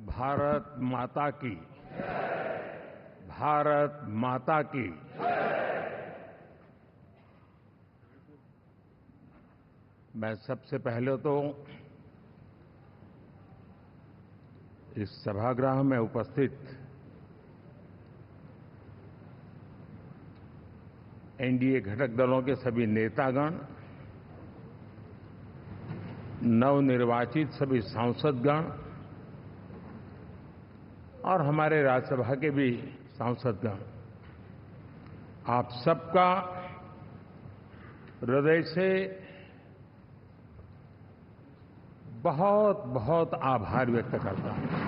भारत माता की। भारत माता की। मैं सबसे पहले तो इस सभागृह में उपस्थित एनडीए घटक दलों के सभी नेतागण, नवनिर्वाचित सभी सांसदगण और हमारे राज्यसभा के भी सांसदगण, आप सबका हृदय से बहुत बहुत आभार व्यक्त करता हूं।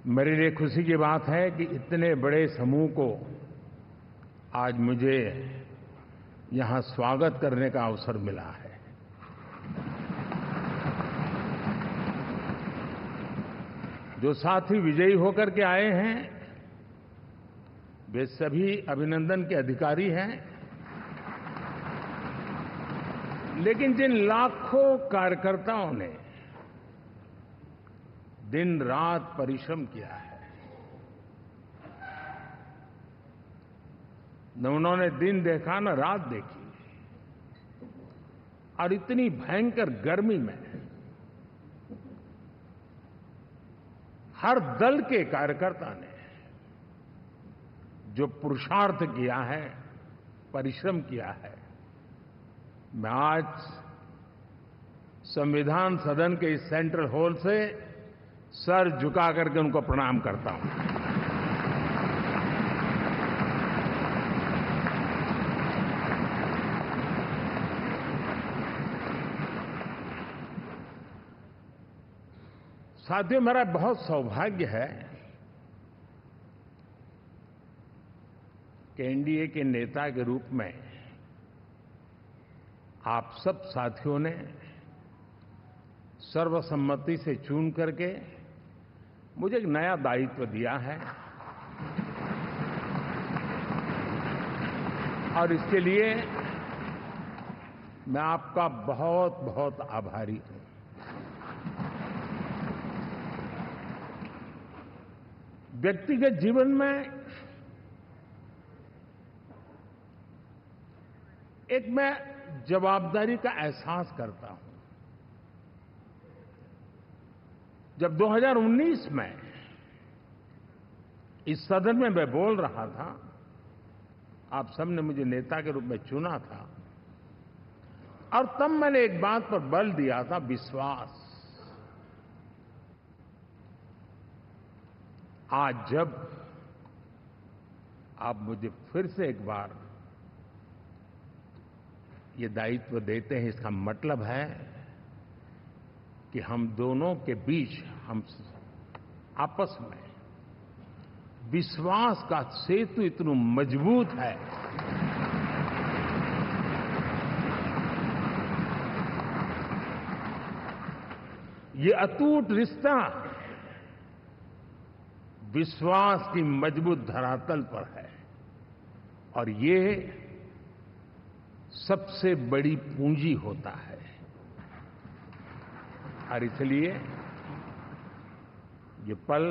मेरे लिए खुशी की बात है कि इतने बड़े समूह को आज मुझे यहां स्वागत करने का अवसर मिला है। जो साथी विजयी होकर के आए हैं वे सभी अभिनंदन के अधिकारी हैं, लेकिन जिन लाखों कार्यकर्ताओं ने दिन रात परिश्रम किया है, न उन्होंने दिन देखा न रात देखी, और इतनी भयंकर गर्मी में हर दल के कार्यकर्ता ने जो पुरुषार्थ किया है, परिश्रम किया है, मैं आज संविधान सदन के इस सेंट्रल हॉल से सर झुका करके उनको प्रणाम करता हूं। साथियों, मेरा बहुत सौभाग्य है कि एनडीए के नेता के रूप में आप सब साथियों ने सर्वसम्मति से चुन करके मुझे एक नया दायित्व दिया है, और इसके लिए मैं आपका बहुत बहुत आभारी हूं। व्यक्तिगत जीवन में एक मैं जवाबदारी का एहसास करता हूं। जब 2019 में इस सदन में मैं बोल रहा था, आप सबने मुझे नेता के रूप में चुना था, और तब मैंने एक बात पर बल दिया था, विश्वास। आज जब आप मुझे फिर से एक बार ये दायित्व देते हैं, इसका मतलब है कि हम दोनों के बीच, हम आपस में विश्वास का सेतु इतना मजबूत है ये अटूट रिश्ता विश्वास की मजबूत धरातल पर है, और ये सबसे बड़ी पूंजी होता है। और इसलिए ये पल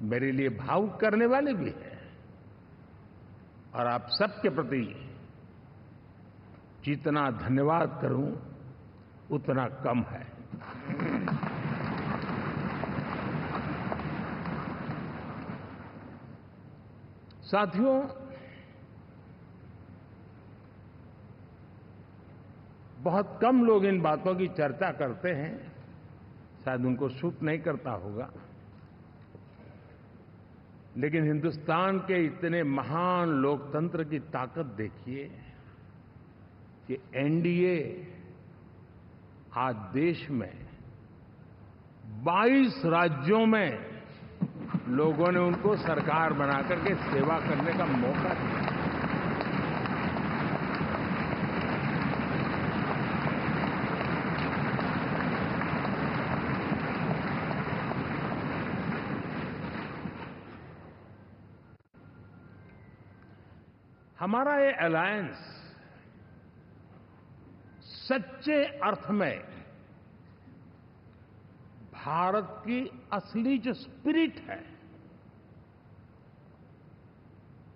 मेरे लिए भावुक करने वाले भी है, और आप सबके प्रति जितना धन्यवाद करूं उतना कम है। साथियों, बहुत कम लोग इन बातों की चर्चा करते हैं, शायद उनको सूट नहीं करता होगा, लेकिन हिंदुस्तान के इतने महान लोकतंत्र की ताकत देखिए कि एनडीए आज देश में 22 राज्यों में लोगों ने उनको सरकार बना करके सेवा करने का मौका दिया। हमारा ये अलायंस सच्चे अर्थ में भारत की असली जो स्पिरिट है,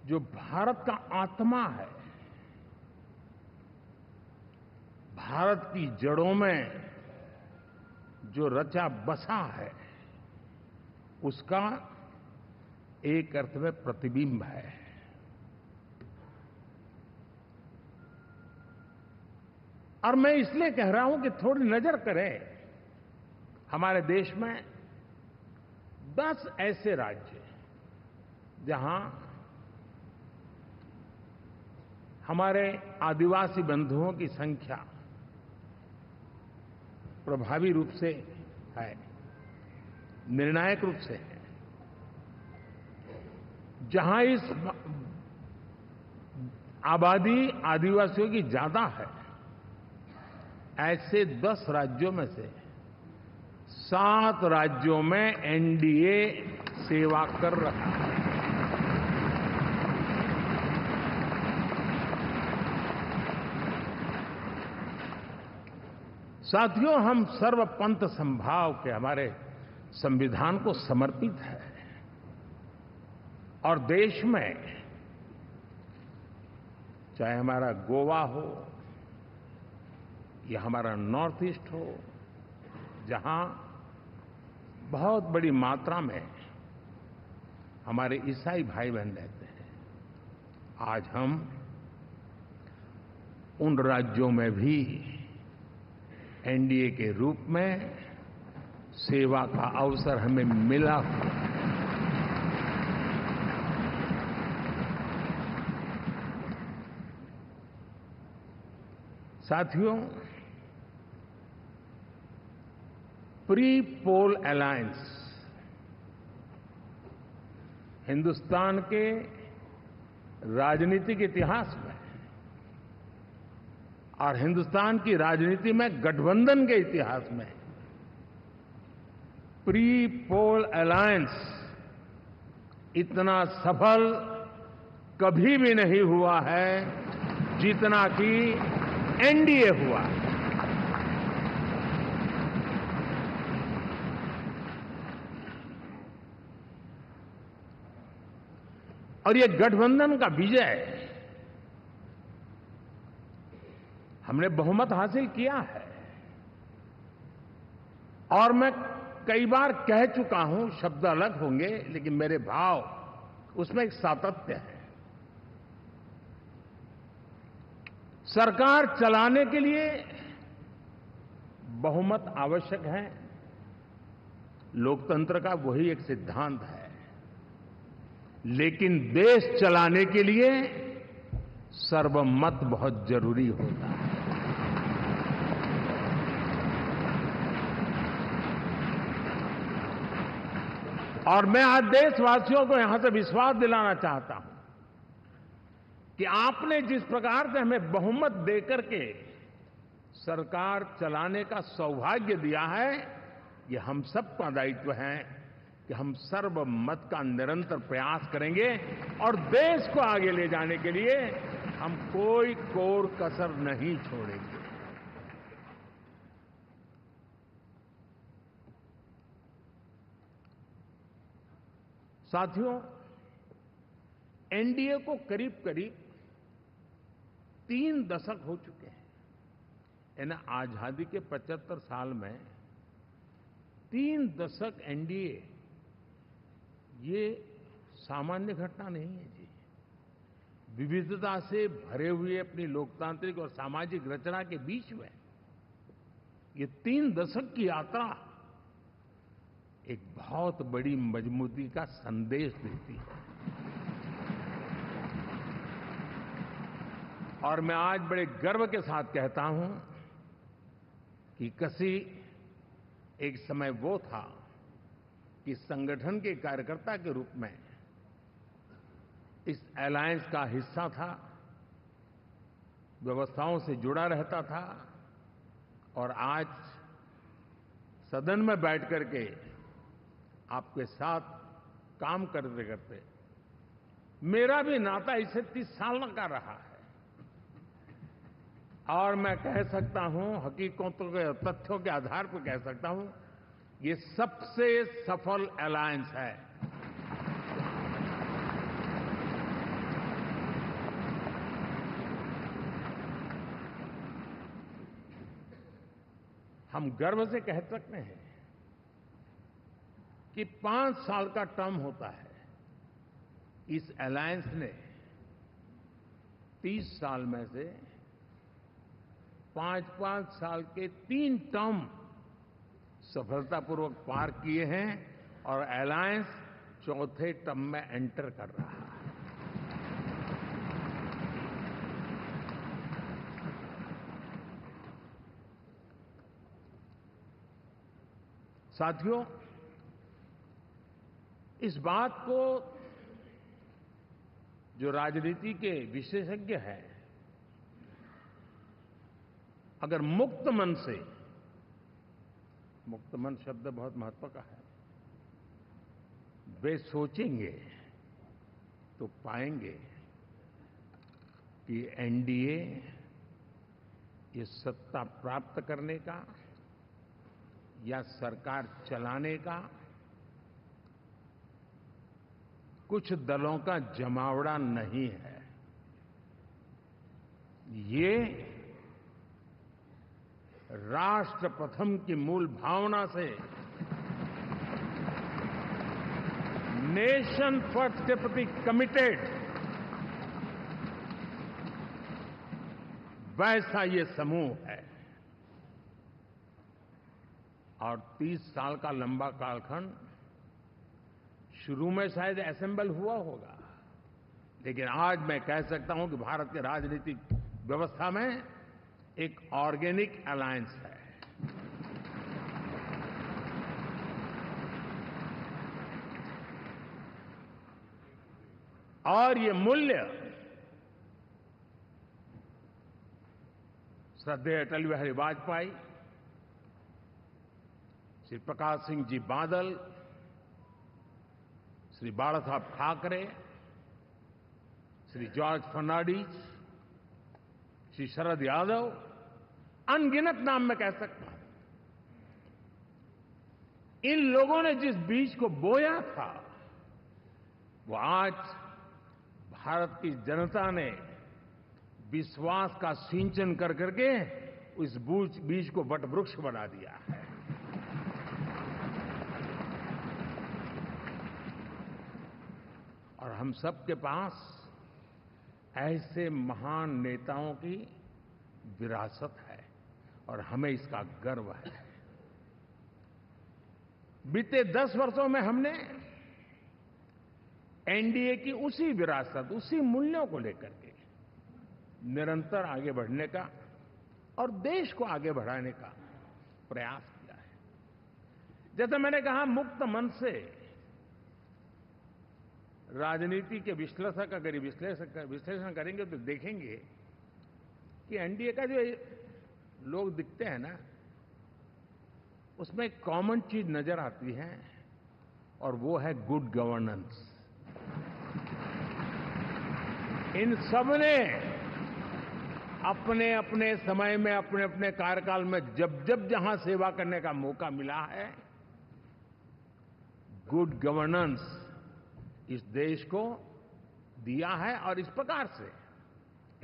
जो भारत का आत्मा है, भारत की जड़ों में जो रचा बसा है, उसका एक अर्थ में प्रतिबिंब है। और मैं इसलिए कह रहा हूं कि थोड़ी नजर करें, हमारे देश में 10 ऐसे राज्य जहां हमारे आदिवासी बंधुओं की संख्या प्रभावी रूप से है, निर्णायक रूप से है, जहां इस आबादी आदिवासियों की ज्यादा है, ऐसे 10 राज्यों में से 7 राज्यों में एनडीए सेवा कर रहा है। साथियों, हम सर्वपंथ संभाव के हमारे संविधान को समर्पित है और देश में चाहे हमारा गोवा हो या हमारा नॉर्थ ईस्ट हो, जहां बहुत बड़ी मात्रा में हमारे ईसाई भाई बहन रहते हैं, आज हम उन राज्यों में भी एनडीए के रूप में सेवा का अवसर हमें मिला हुआ है। साथियों, प्री पोल अलायंस हिंदुस्तान के राजनीतिक इतिहास में और हिंदुस्तान की राजनीति में गठबंधन के इतिहास में प्री पोल अलायंस इतना सफल कभी भी नहीं हुआ है जितना कि एनडीए हुआ। और ये गठबंधन का विजय, हमने बहुमत हासिल किया है और मैं कई बार कह चुका हूं, शब्द अलग होंगे लेकिन मेरे भाव उसमें एक सातत्य है। सरकार चलाने के लिए बहुमत आवश्यक है, लोकतंत्र का वही एक सिद्धांत है, लेकिन देश चलाने के लिए सर्वमत बहुत जरूरी होता है। और मैं आज देशवासियों को यहां से विश्वास दिलाना चाहता हूं कि आपने जिस प्रकार से हमें बहुमत देकर के सरकार चलाने का सौभाग्य दिया है, ये हम सबका दायित्व है कि हम सर्वमत का निरंतर प्रयास करेंगे और देश को आगे ले जाने के लिए हम कोई कोर कसर नहीं छोड़ेंगे। साथियों, एनडीए को करीब करीब 3 दशक हो चुके हैं। यानी आजादी के 75 साल में 3 दशक एनडीए, ये सामान्य घटना नहीं है जी। विविधता से भरे हुए अपनी लोकतांत्रिक और सामाजिक रचना के बीच में ये 3 दशक की यात्रा एक बहुत बड़ी मजबूती का संदेश देती है। और मैं आज बड़े गर्व के साथ कहता हूं कि किसी एक समय वो था कि संगठन के कार्यकर्ता के रूप में इस अलायंस का हिस्सा था, व्यवस्थाओं से जुड़ा रहता था और आज सदन में बैठ करके आपके साथ काम करते करते मेरा भी नाता इससे 30 साल का रहा है और मैं कह सकता हूं, हकीकतों के तथ्यों के आधार पर कह सकता हूं, ये सबसे सफल अलायंस है। हम गर्व से कह सकते हैं कि 5 साल का टर्म होता है। इस अलायंस ने 30 साल में से 5-5 साल के 3 टर्म सफलतापूर्वक पार किए हैं और अलायंस चौथे टर्म में एंटर कर रहा है। साथियों, इस बात को जो राजनीति के विशेषज्ञ हैं, अगर मुक्त मन से, मुक्त मन शब्द बहुत महत्व का है, वे सोचेंगे तो पाएंगे कि एनडीए ये सत्ता प्राप्त करने का या सरकार चलाने का कुछ दलों का जमावड़ा नहीं है। ये राष्ट्र प्रथम की मूल भावना से, नेशन फर्स्ट के प्रति कमिटेड, वैसा ये समूह है। और 30 साल का लंबा कालखंड शुरू में शायद असेंबल हुआ होगा, लेकिन आज मैं कह सकता हूं कि भारत के राजनीतिक व्यवस्था में एक ऑर्गेनिक अलायंस है। और ये मूल्य श्रद्धेय अटल बिहारी वाजपेयी, श्री प्रकाश सिंह जी बादल, श्री बाला साहब ठाकरे, श्री जॉर्ज फर्नांडिस, श्री शरद यादव, अनगिनत नाम मैं कह सकता हूं। इन लोगों ने जिस बीज को बोया था, वो आज भारत की जनता ने विश्वास का सिंचन कर करके उस बीज को वटवृक्ष बना दिया है। और हम सबके पास ऐसे महान नेताओं की विरासत है और हमें इसका गर्व है। बीते 10 वर्षों में हमने एनडीए की उसी विरासत, उसी मूल्यों को लेकर के निरंतर आगे बढ़ने का और देश को आगे बढ़ाने का प्रयास किया है। जैसे मैंने कहा, मुक्त मन से राजनीति के विश्लेषक अगर विश्लेषण करेंगे तो देखेंगे कि एनडीए का जो लोग दिखते हैं ना, उसमें एक कॉमन चीज नजर आती है और वो है गुड गवर्नेंस। इन सबने अपने अपने समय में, अपने अपने कार्यकाल में जब जब जहां सेवा करने का मौका मिला है, गुड गवर्नेंस इस देश को दिया है। और इस प्रकार से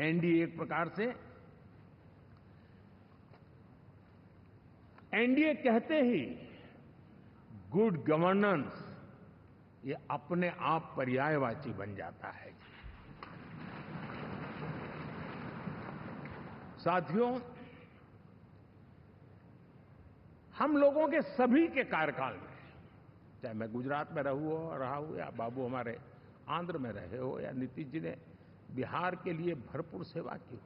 एनडीए एक प्रकार से, एनडीए कहते ही गुड गवर्नेंस ये अपने आप पर्यायवाची बन जाता है। साथियों, हम लोगों के सभी के कार्यकाल में, चाहे मैं गुजरात में रहा हूं या बाबू हमारे आंध्र में रहे हो या नीतीश जी ने बिहार के लिए भरपूर सेवा की हो,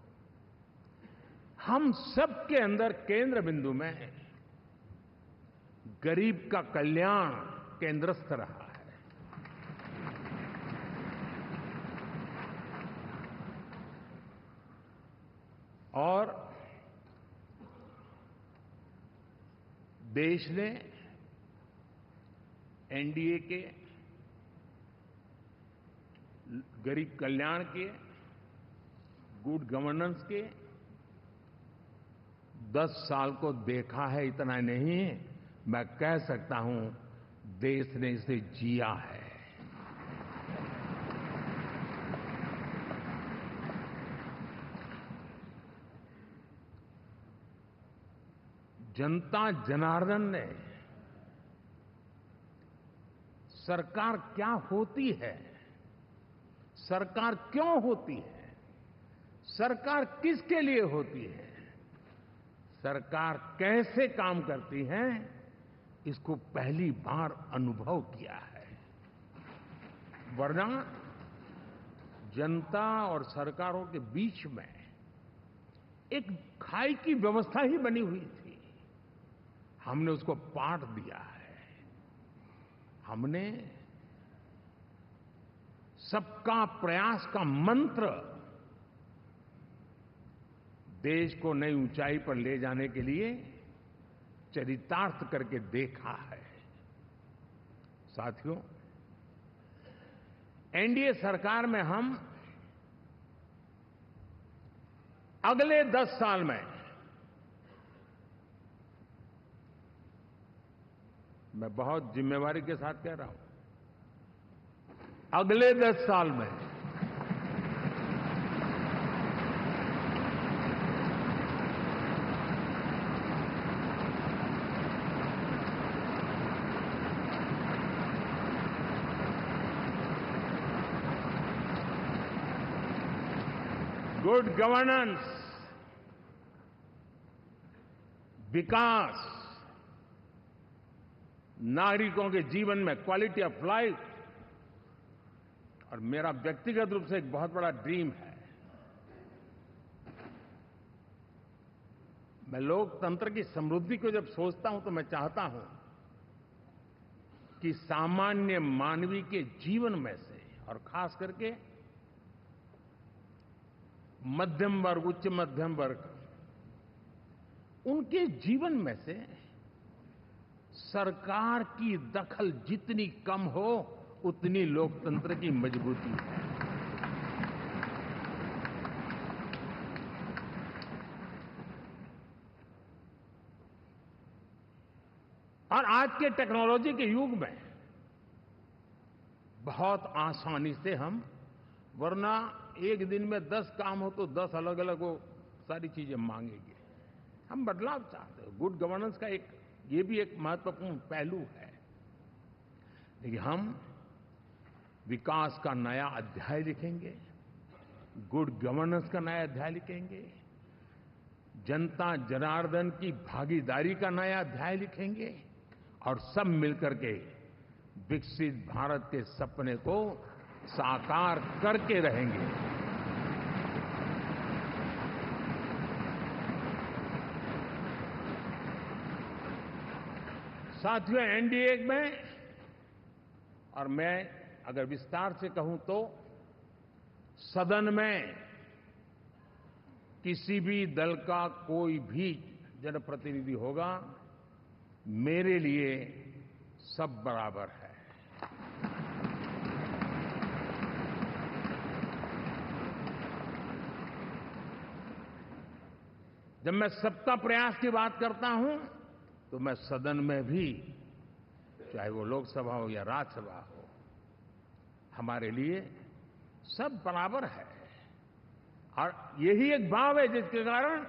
हम सबके अंदर केंद्र बिंदु में गरीब का कल्याण केंद्रस्थ रहा है। और देश ने एनडीए के गरीब कल्याण के, गुड गवर्नेंस के 10 साल को देखा है। इतना नहीं, मैं कह सकता हूं देश ने इसे जिया है। जनता जनार्दन ने सरकार क्या होती है, सरकार क्यों होती है, सरकार किसके लिए होती है, सरकार कैसे काम करती है, इसको पहली बार अनुभव किया है। वरना जनता और सरकारों के बीच में एक खाई की व्यवस्था ही बनी हुई थी। हमने उसको पाट दिया है। हमने सबका प्रयास का मंत्र देश को नई ऊंचाई पर ले जाने के लिए चरितार्थ करके देखा है। साथियों, एनडीए सरकार में हम अगले 10 साल में, मैं बहुत जिम्मेवारी के साथ कह रहा हूं, अगले 10 साल में गुड गवर्नेंस, विकास, नागरिकों के जीवन में क्वालिटी ऑफ लाइफ, और मेरा व्यक्तिगत रूप से एक बहुत बड़ा ड्रीम है, मैं लोकतंत्र की समृद्धि को जब सोचता हूं तो मैं चाहता हूं कि सामान्य मानवीय के जीवन में से, और खास करके मध्यम वर्ग, उच्च मध्यम वर्ग, उनके जीवन में से सरकार की दखल जितनी कम हो, उतनी लोकतंत्र की मजबूती है। और आज के टेक्नोलॉजी के युग में बहुत आसानी से हम, वरना एक दिन में 10 काम हो तो 10 अलग अलग वो सारी चीजें मांगेंगे। हम बदलाव चाहते हैं। गुड गवर्नेंस का ये भी एक महत्वपूर्ण पहलू है। लेकिन हम विकास का नया अध्याय लिखेंगे, गुड गवर्नेंस का नया अध्याय लिखेंगे, जनता जनार्दन की भागीदारी का नया अध्याय लिखेंगे, और सब मिलकर के विकसित भारत के सपने को साकार करके रहेंगे। साथियों, एनडीए में, और मैं अगर विस्तार से कहूं तो सदन में किसी भी दल का कोई भी जनप्रतिनिधि होगा, मेरे लिए सब बराबर है। जब मैं सबका प्रयास की बात करता हूं तो मैं सदन में भी, चाहे वो लोकसभा हो या राज्यसभा हो, हमारे लिए सब बराबर है। और यही एक भाव है जिसके कारण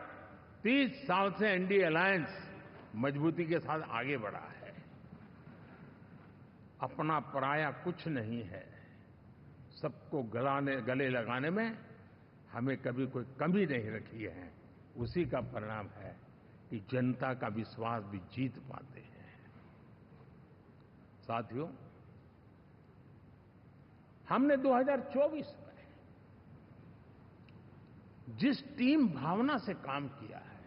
30 साल से एनडीए अलायंस मजबूती के साथ आगे बढ़ा है। अपना पराया कुछ नहीं है। सबको गले लगाने में हमें कभी कोई कमी नहीं रखी है। उसी का परिणाम है कि जनता का विश्वास भी जीत पाते हैं। साथियों, हमने 2024 में जिस टीम भावना से काम किया है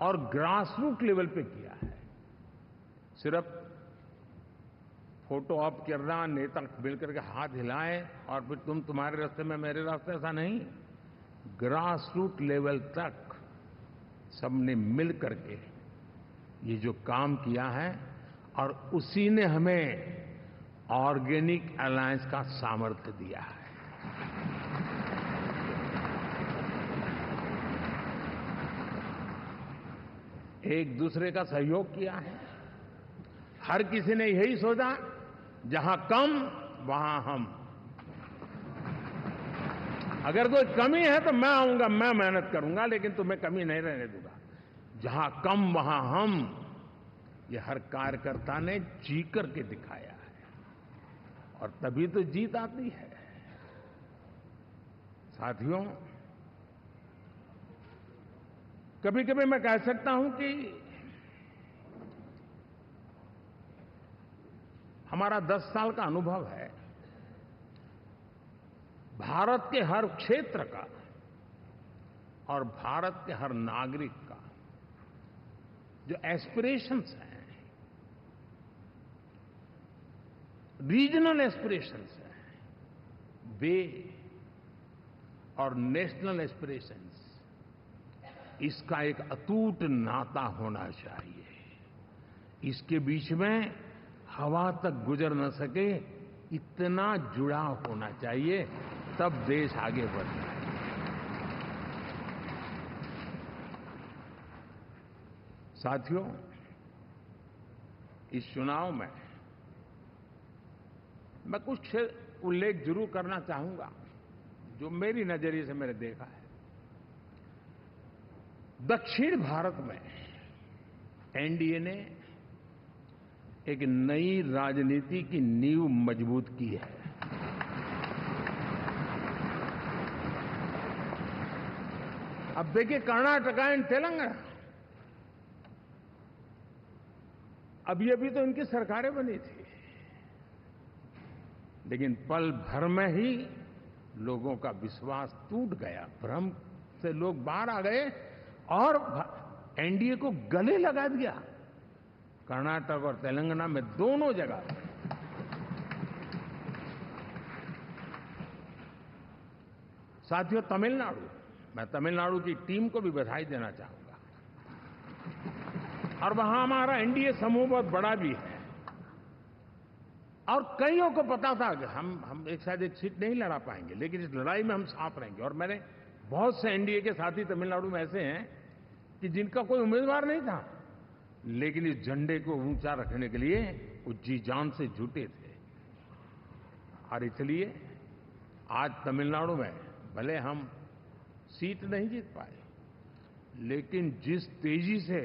और ग्रासरूट लेवल पे किया है, सिर्फ फोटो ऑप करना, नेता मिलकर के हाथ हिलाएं और फिर तुम्हारे रास्ते में मेरे रास्ते, ऐसा नहीं। ग्रासरूट लेवल तक सबने मिल करके ये जो काम किया है, और उसी ने हमें ऑर्गेनिक अलायंस का सामर्थ्य दिया है। एक दूसरे का सहयोग किया है। हर किसी ने यही सोचा, जहां कम वहां हम। अगर कोई कमी है तो मैं आऊंगा, मैं मेहनत करूंगा, लेकिन तुम्हें कमी नहीं रहने दूंगा। जहां कम वहां हम, ये हर कार्यकर्ता ने जी करके दिखाया है, और तभी तो जीत आती है। साथियों, कभी कभी मैं कह सकता हूं कि हमारा 10 साल का अनुभव है, भारत के हर क्षेत्र का और भारत के हर नागरिक का जो एस्पिरेशंस हैं, रीजनल एस्पिरेशंस हैं, वे और नेशनल एस्पिरेशंस, इसका एक अटूट नाता होना चाहिए। इसके बीच में हवा तक गुजर न सके, इतना जुड़ाव होना चाहिए, तब देश आगे बढ़ता है। साथियों, इस चुनाव में मैं कुछ उल्लेख जरूर करना चाहूंगा, जो मेरी नजरिए से मैंने देखा है। दक्षिण भारत में एनडीए ने एक नई राजनीति की नींव मजबूत की है। अब देखिए, कर्नाटक एंड तेलंगाना, अभी अभी तो इनकी सरकारें बनी थी, लेकिन पल भर में ही लोगों का विश्वास टूट गया, भ्रम से लोग बाहर आ गए और एनडीए को गले लगा दिया। कर्नाटक और तेलंगाना में दोनों जगह। साथियों, तमिलनाडु, मैं तमिलनाडु की टीम को भी बधाई देना चाहूंगा, और वहां हमारा एनडीए समूह बहुत बड़ा भी है, और कईयों को पता था कि हम एक साथ एक सीट नहीं लड़ा पाएंगे, लेकिन इस लड़ाई में हम साथ रहेंगे। और मैंने बहुत से एनडीए के साथी तमिलनाडु में ऐसे हैं कि जिनका कोई उम्मीदवार नहीं था, लेकिन इस झंडे को ऊंचा रखने के लिए वो जी जान से जुटे थे। और इसलिए आज तमिलनाडु में भले हम सीट नहीं जीत पाए, लेकिन जिस तेजी से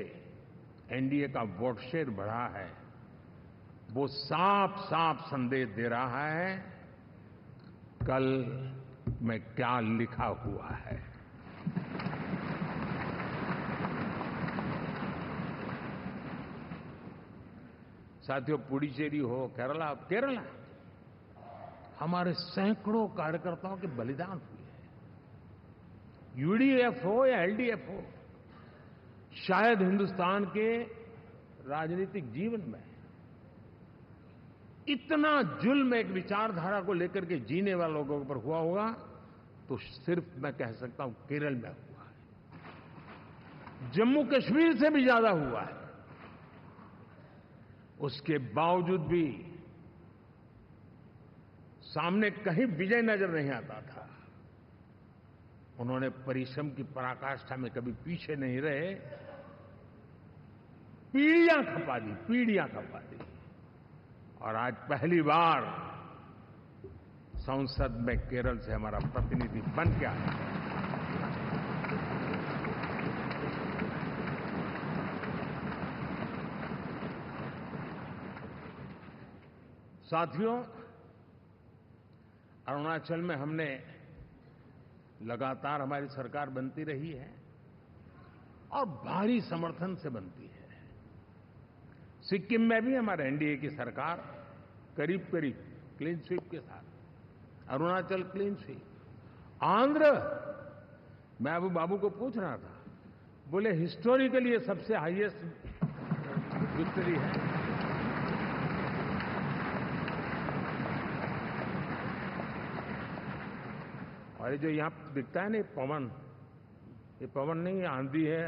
एनडीए का वोट शेयर बढ़ा है, वो साफ साफ संदेश दे रहा है कल में क्या लिखा हुआ है। साथियों, पुडुचेरी हो, केरला, हमारे सैकड़ों कार्यकर्ताओं के बलिदान हुए हैं। यूडीएफ हो या एलडीएफ हो, शायद हिंदुस्तान के राजनीतिक जीवन में इतना जुल्म एक विचारधारा को लेकर के जीने वाले लोगों पर हुआ होगा तो सिर्फ मैं कह सकता हूं केरल में हुआ है। जम्मू कश्मीर से भी ज्यादा हुआ है। उसके बावजूद भी सामने कहीं विजय नजर नहीं आता था। उन्होंने परिश्रम की पराकाष्ठा में कभी पीछे नहीं रहे, पीढ़ियां खपा दी, और आज पहली बार संसद में केरल से हमारा प्रतिनिधि बन के आया। साथियों, अरुणाचल में हमने लगातार, हमारी सरकार बनती रही है और भारी समर्थन से बनती है। सिक्किम में भी हमारे एनडीए की सरकार करीब करीब क्लीन स्वीप के साथ, अरुणाचल क्लीन स्वीप। आंध्र, मैं अबू बाबू को पूछ रहा था, बोले हिस्टोरिकली ये सबसे हाईएस्ट विक्ट्री है। और ये जो यहां दिखता है ना पवन, ये पवन नहीं, आंधी है।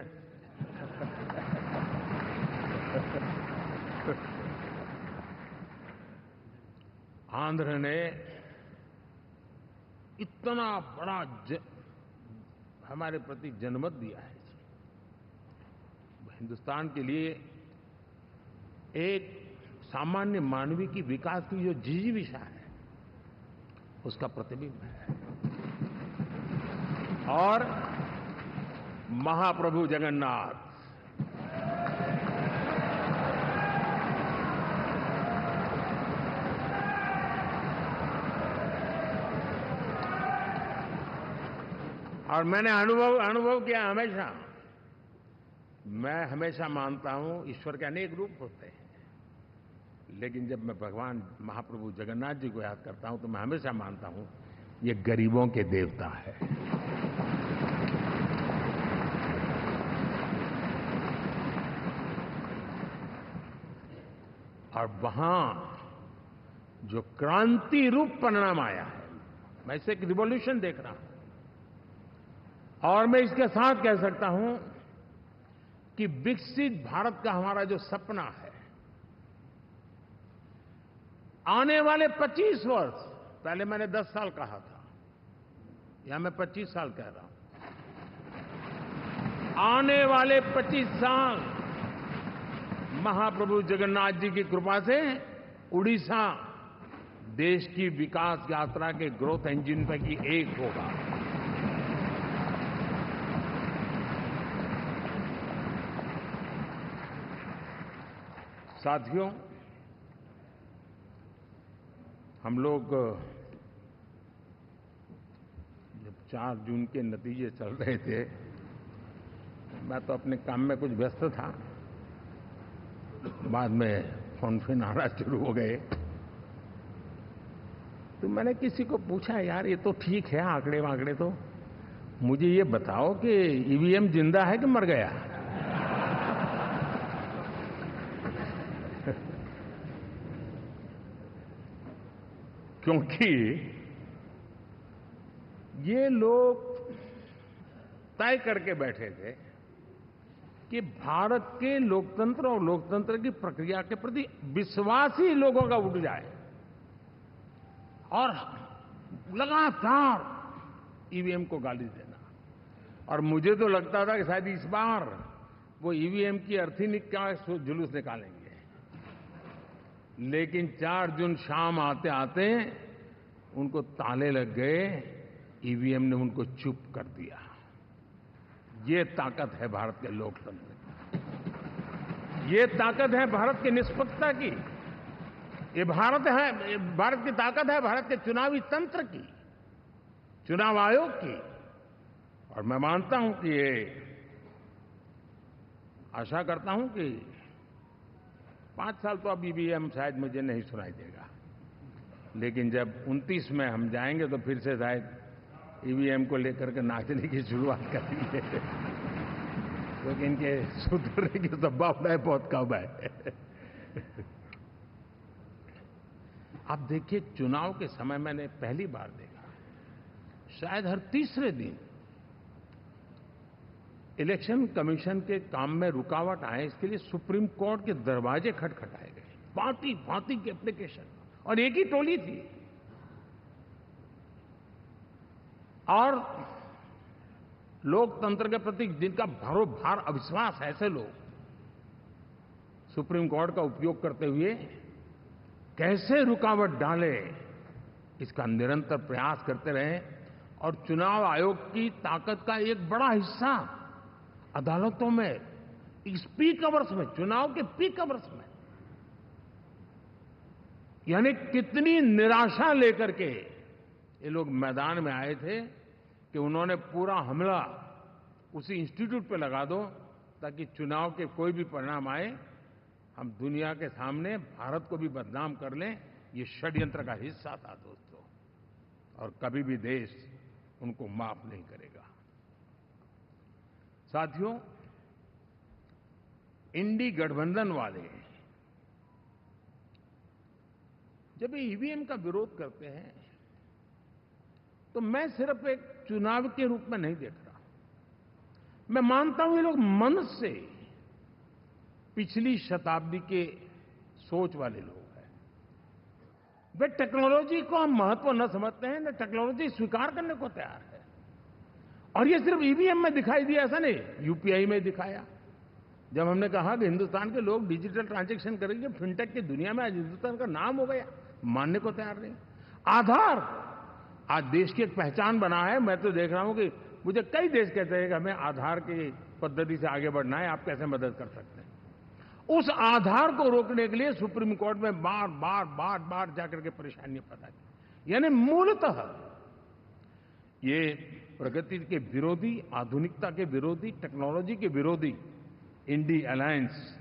आंध्र ने इतना बड़ा हमारे प्रति जनमत दिया है। हिंदुस्तान के लिए एक सामान्य मानवी की विकास की जो जिजीविषा है, उसका प्रतिबिंब है। और महाप्रभु जगन्नाथ और मैंने अनुभव किया हमेशा। मैं हमेशा मानता हूं ईश्वर के अनेक रूप होते हैं, लेकिन जब मैं भगवान महाप्रभु जगन्नाथ जी को याद करता हूं तो मैं हमेशा मानता हूं ये गरीबों के देवता है। और वहां जो क्रांति रूप परिणाम आया है, मैं इसे एक रिवॉल्यूशन देख रहा हूं। और मैं इसके साथ कह सकता हूं कि विकसित भारत का हमारा जो सपना है, आने वाले 25 वर्ष, पहले मैंने 10 साल कहा था, यहां मैं 25 साल कह रहा हूं, आने वाले 25 साल महाप्रभु जगन्नाथ जी की कृपा से उड़ीसा देश की विकास यात्रा के ग्रोथ इंजन पैकी एक होगा। साथियों, हम लोग जब 4 जून के नतीजे चल रहे थे, मैं तो अपने काम में कुछ व्यस्त था। बाद में फोन आना शुरू हो गए, तो मैंने किसी को पूछा, यार ये तो ठीक है आंकड़े वांकड़े, तो मुझे ये बताओ कि ईवीएम जिंदा है कि मर गया? क्योंकि ये लोग तय करके बैठे थे कि भारत के लोकतंत्र और लोकतंत्र की प्रक्रिया के प्रति विश्वास ही लोगों का उठ जाए, और लगातार ईवीएम को गाली देना। और मुझे तो लगता था कि शायद इस बार वो ईवीएम की अर्थी का जुलूस निकालेंगे, लेकिन 4 जून शाम आते आते उनको ताले लग गए, ईवीएम ने उनको चुप कर दिया। ये ताकत है भारत के लोकतंत्र की, ये ताकत है भारत की निष्पक्षता की, ये भारत की ताकत है भारत के चुनावी तंत्र की, चुनाव आयोग की। और मैं मानता हूं कि ये आशा करता हूं कि 5 साल तो अब ईवीएम शायद मुझे नहीं सुनाई देगा, लेकिन जब 29 में हम जाएंगे तो फिर से शायद ईवीएम को लेकर के नाचने की शुरुआत करेंगे, क्योंकि इनके सुधरने की संभावना बहुत कम है। आप देखिए, चुनाव के समय मैंने पहली बार देखा, शायद हर तीसरे दिन इलेक्शन कमीशन के काम में रुकावट आए, इसके लिए सुप्रीम कोर्ट के दरवाजे खटखटाए गए, भांति भांति की एप्लीकेशन, और एक ही टोली थी। और लोकतंत्र के प्रति जिनका भरोभार अविश्वास, ऐसे लोग सुप्रीम कोर्ट का उपयोग करते हुए कैसे रुकावट डाले, इसका निरंतर प्रयास करते रहे। और चुनाव आयोग की ताकत का एक बड़ा हिस्सा अदालतों में, इस पीक आवर्स में, चुनाव के पीक आवर्स में, यानी कितनी निराशा लेकर के ये लोग मैदान में आए थे कि उन्होंने पूरा हमला उसी इंस्टीट्यूट पे लगा दो, ताकि चुनाव के कोई भी परिणाम आए, हम दुनिया के सामने भारत को भी बदनाम कर लें। ये षड्यंत्र का हिस्सा था दोस्तों, और कभी भी देश उनको माफ नहीं करेगा। साथियों, इंडी गठबंधन वाले जब ईवीएम का विरोध करते हैं तो मैं सिर्फ एक चुनाव के रूप में नहीं देख रहा। मैं मानता हूं ये लोग मन से पिछली शताब्दी के सोच वाले लोग हैं। वे टेक्नोलॉजी को हम महत्व न समझते हैं, न टेक्नोलॉजी स्वीकार करने को तैयार है। और ये सिर्फ ईवीएम में दिखाई दिया, ऐसा नहीं, यूपीआई में दिखाया। जब हमने कहा कि हिंदुस्तान के लोग डिजिटल ट्रांजैक्शन करेंगे, फिनटेक की दुनिया में आज हिंदुस्तान का नाम हो गया, मानने को तैयार नहीं। आधार आज देश की एक पहचान बना है। मैं तो देख रहा हूं कि मुझे कई देश कहते हैं कि हमें आधार की पद्धति से आगे बढ़ना है, आप कैसे मदद कर सकते हैं। उस आधार को रोकने के लिए सुप्रीम कोर्ट में बार बार जाकर के परेशानियां पैदा की। यानी मूलतः ये प्रगति के विरोधी, आधुनिकता के विरोधी, टेक्नोलॉजी के विरोधी इंडी अलायंस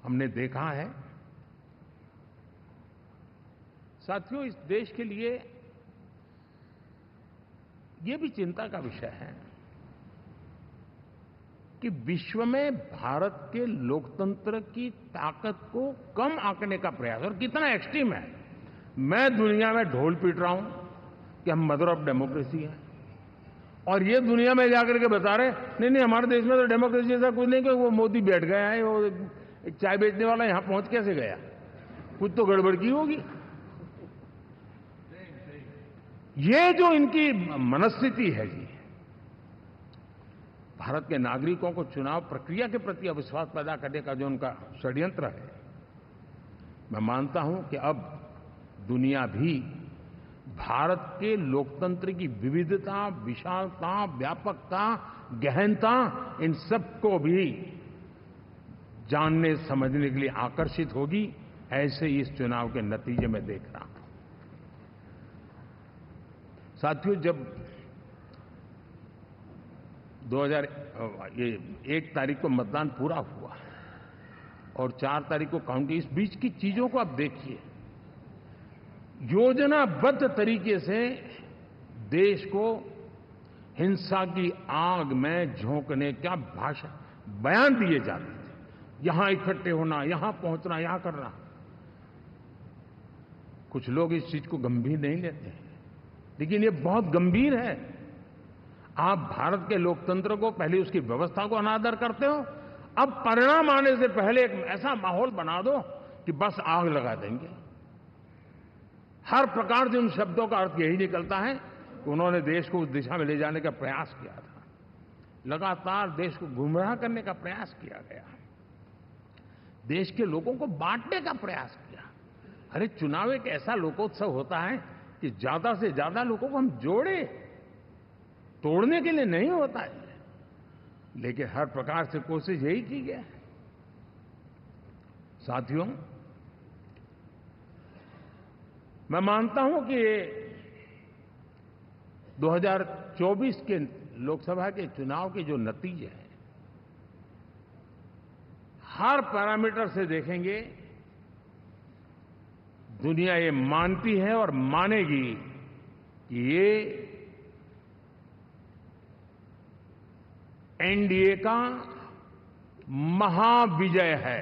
हमने देखा है। साथियों, इस देश के लिए ये भी चिंता का विषय है कि विश्व में भारत के लोकतंत्र की ताकत को कम आंकने का प्रयास, और कितना एक्सट्रीम है। मैं दुनिया में ढोल पीट रहा हूं कि हम मदर ऑफ डेमोक्रेसी है, और ये दुनिया में जाकर के बता रहे नहीं हमारे देश में तो डेमोक्रेसी ऐसा कुछ नहीं, कि वो मोदी बैठ गया है, वो एक चाय बेचने वाला यहां पहुंच कैसे गया, कुछ तो गड़बड़ की होगी। ये जो इनकी मनस्थिति है जी, भारत के नागरिकों को चुनाव प्रक्रिया के प्रति अविश्वास पैदा करने का जो उनका षड्यंत्र है, मैं मानता हूं कि अब दुनिया भी भारत के लोकतंत्र की विविधता, विशालता, व्यापकता, गहनता, इन सबको भी जानने समझने के लिए आकर्षित होगी। ऐसे इस चुनाव के नतीजे में देख रहा हूं। साथियों, जब 1 तारीख को मतदान पूरा हुआ और 4 तारीख को काउंटिंग, इस बीच की चीजों को आप देखिए। योजनाबद्ध तरीके से देश को हिंसा की आग में झोंकने का बयान दिए जाते थे। यहां इकट्ठे होना, यहां पहुंचना, यहां करना। कुछ लोग इस चीज को गंभीर नहीं लेते हैं, लेकिन ये बहुत गंभीर है। आप भारत के लोकतंत्र को, पहले उसकी व्यवस्था को अनादर करते हो, अब परिणाम आने से पहले एक ऐसा माहौल बना दो कि बस आग लगा देंगे। हर प्रकार से उन शब्दों का अर्थ यही निकलता है कि उन्होंने देश को उस दिशा में ले जाने का प्रयास किया था। लगातार देश को गुमराह करने का प्रयास किया गया, देश के लोगों को बांटने का प्रयास किया। अरे, चुनाव एक ऐसा लोकोत्सव होता है कि ज्यादा से ज्यादा लोगों को हम जोड़े, तोड़ने के लिए नहीं होता है। लेकिन हर प्रकार से कोशिश यही की गई। साथियों, मैं मानता हूं कि 2024 के लोकसभा के चुनाव के जो नतीजे हैं, हर पैरामीटर से देखेंगे, दुनिया ये मानती है और मानेगी कि ये एनडीए का महाविजय है।